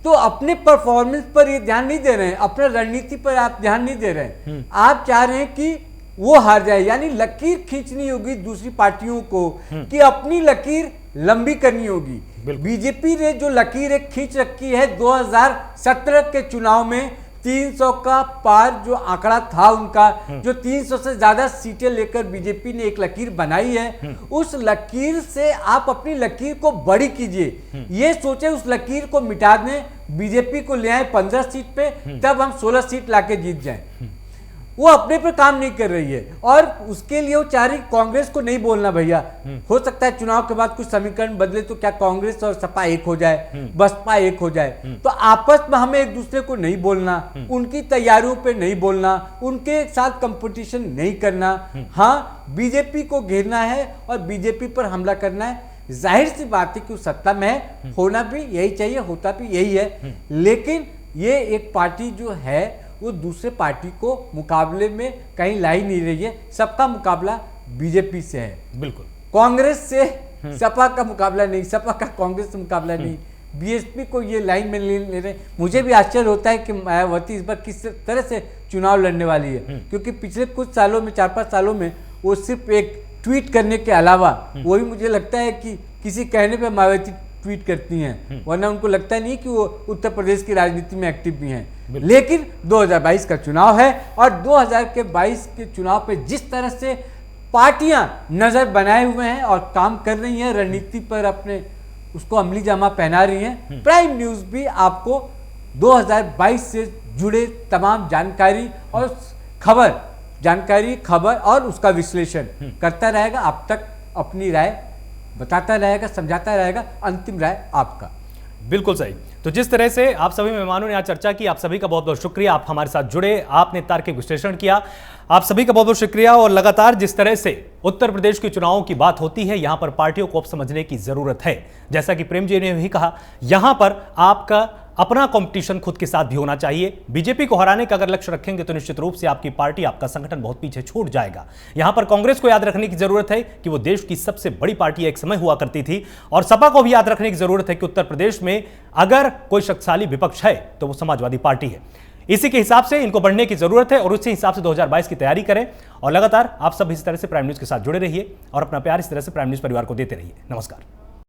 Speaker 2: तो अपने परफॉर्मेंस पर ये ध्यान नहीं दे रहे हैं, अपने रणनीति पर आप ध्यान नहीं दे रहे हैं। आप चाह रहे हैं कि वो हार जाए, यानी लकीर खींचनी होगी दूसरी पार्टियों को कि अपनी लकीर लंबी करनी होगी। बीजेपी ने जो लकीर एक खींच रखी है 2017 के चुनाव में, 300 का पार जो आंकड़ा था उनका, जो 300 से ज्यादा सीटें लेकर बीजेपी ने एक लकीर बनाई है, उस लकीर से आप अपनी लकीर को बड़ी कीजिए। ये सोचे उस लकीर को मिटा दें, बीजेपी को ले आए 15 सीट पे, तब हम 16 सीट लाके जीत जाएं। वो अपने पर काम नहीं कर रही है और उसके लिए वो चाह रही कांग्रेस को नहीं बोलना। भैया हो सकता है चुनाव के बाद कुछ समीकरण बदले तो क्या कांग्रेस और सपा एक हो जाए, बसपा एक हो जाए, तो आपस में हमें एक दूसरे को नहीं बोलना, उनकी तैयारियों पे नहीं बोलना, उनके साथ कंपटीशन नहीं करना। हाँ, बीजेपी को घेरना है और बीजेपी पर हमला करना है। जाहिर सी बात है कि सत्ता में है, होना भी यही चाहिए, होता भी यही है। लेकिन ये एक पार्टी जो है वो दूसरे पार्टी को मुकाबले में कहीं ला ही नहीं रही है। सबका मुकाबला बीजेपी से है,
Speaker 1: बिल्कुल।
Speaker 2: कांग्रेस से सपा का मुकाबला नहीं, सपा का कांग्रेस से मुकाबला नहीं, बीएसपी को ये लाइन में ले रहे। मुझे भी आश्चर्य होता है कि मायावती इस बार किस तरह से चुनाव लड़ने वाली है, क्योंकि पिछले कुछ सालों में 4-5 सालों में वो सिर्फ एक ट्वीट करने के अलावा वही मुझे लगता है कि किसी कहने पे मायावती ट्वीट करती हैं, वरना उनको लगता नहीं कि वो उत्तर प्रदेश की राजनीति में एक्टिव भी हैं। लेकिन 2022 का चुनाव है और 2022 के चुनाव पे जिस तरह से पार्टियां नजर बनाए हुए हैं और काम कर रही हैं, रणनीति पर अपने उसको अमली जामा पहना रही हैं, प्राइम न्यूज भी आपको 2022 से जुड़े तमाम जानकारी खबर और उसका विश्लेषण करता रहेगा। आप तक अपनी राय बताता रहेगा, समझाता रहेगा, अंतिम राय आपका।
Speaker 1: बिल्कुल सही। तो जिस तरह से आप सभी मेहमानों ने आज चर्चा की, आप सभी का बहुत बहुत शुक्रिया। आप हमारे साथ जुड़े, आपने तार्किक विश्लेषण किया, आप सभी का बहुत बहुत शुक्रिया। और लगातार जिस तरह से उत्तर प्रदेश के चुनावों की बात होती है, यहां पर पार्टियों को अब समझने की जरूरत है। जैसा कि प्रेम जी ने भी कहा, यहां पर आपका अपना कंपटीशन खुद के साथ भी होना चाहिए। बीजेपी को हराने का अगर लक्ष्य रखेंगे तो निश्चित रूप से आपकी पार्टी, आपका संगठन बहुत पीछे छूट जाएगा। यहां पर कांग्रेस को याद रखने की जरूरत है कि वो देश की सबसे बड़ी पार्टी एक समय हुआ करती थी, और सपा को भी याद रखने की जरूरत है कि उत्तर प्रदेश में अगर कोई शक्तिशाली विपक्ष है तो वो समाजवादी पार्टी है। इसी के हिसाब से इनको बढ़ने की जरूरत है और उसी हिसाब से 2022 की तैयारी करें। और लगातार आप सब इस तरह से प्राइम न्यूज के साथ जुड़े रहिए और अपना प्यार इस तरह से प्राइम न्यूज परिवार को देते रहिए। नमस्कार।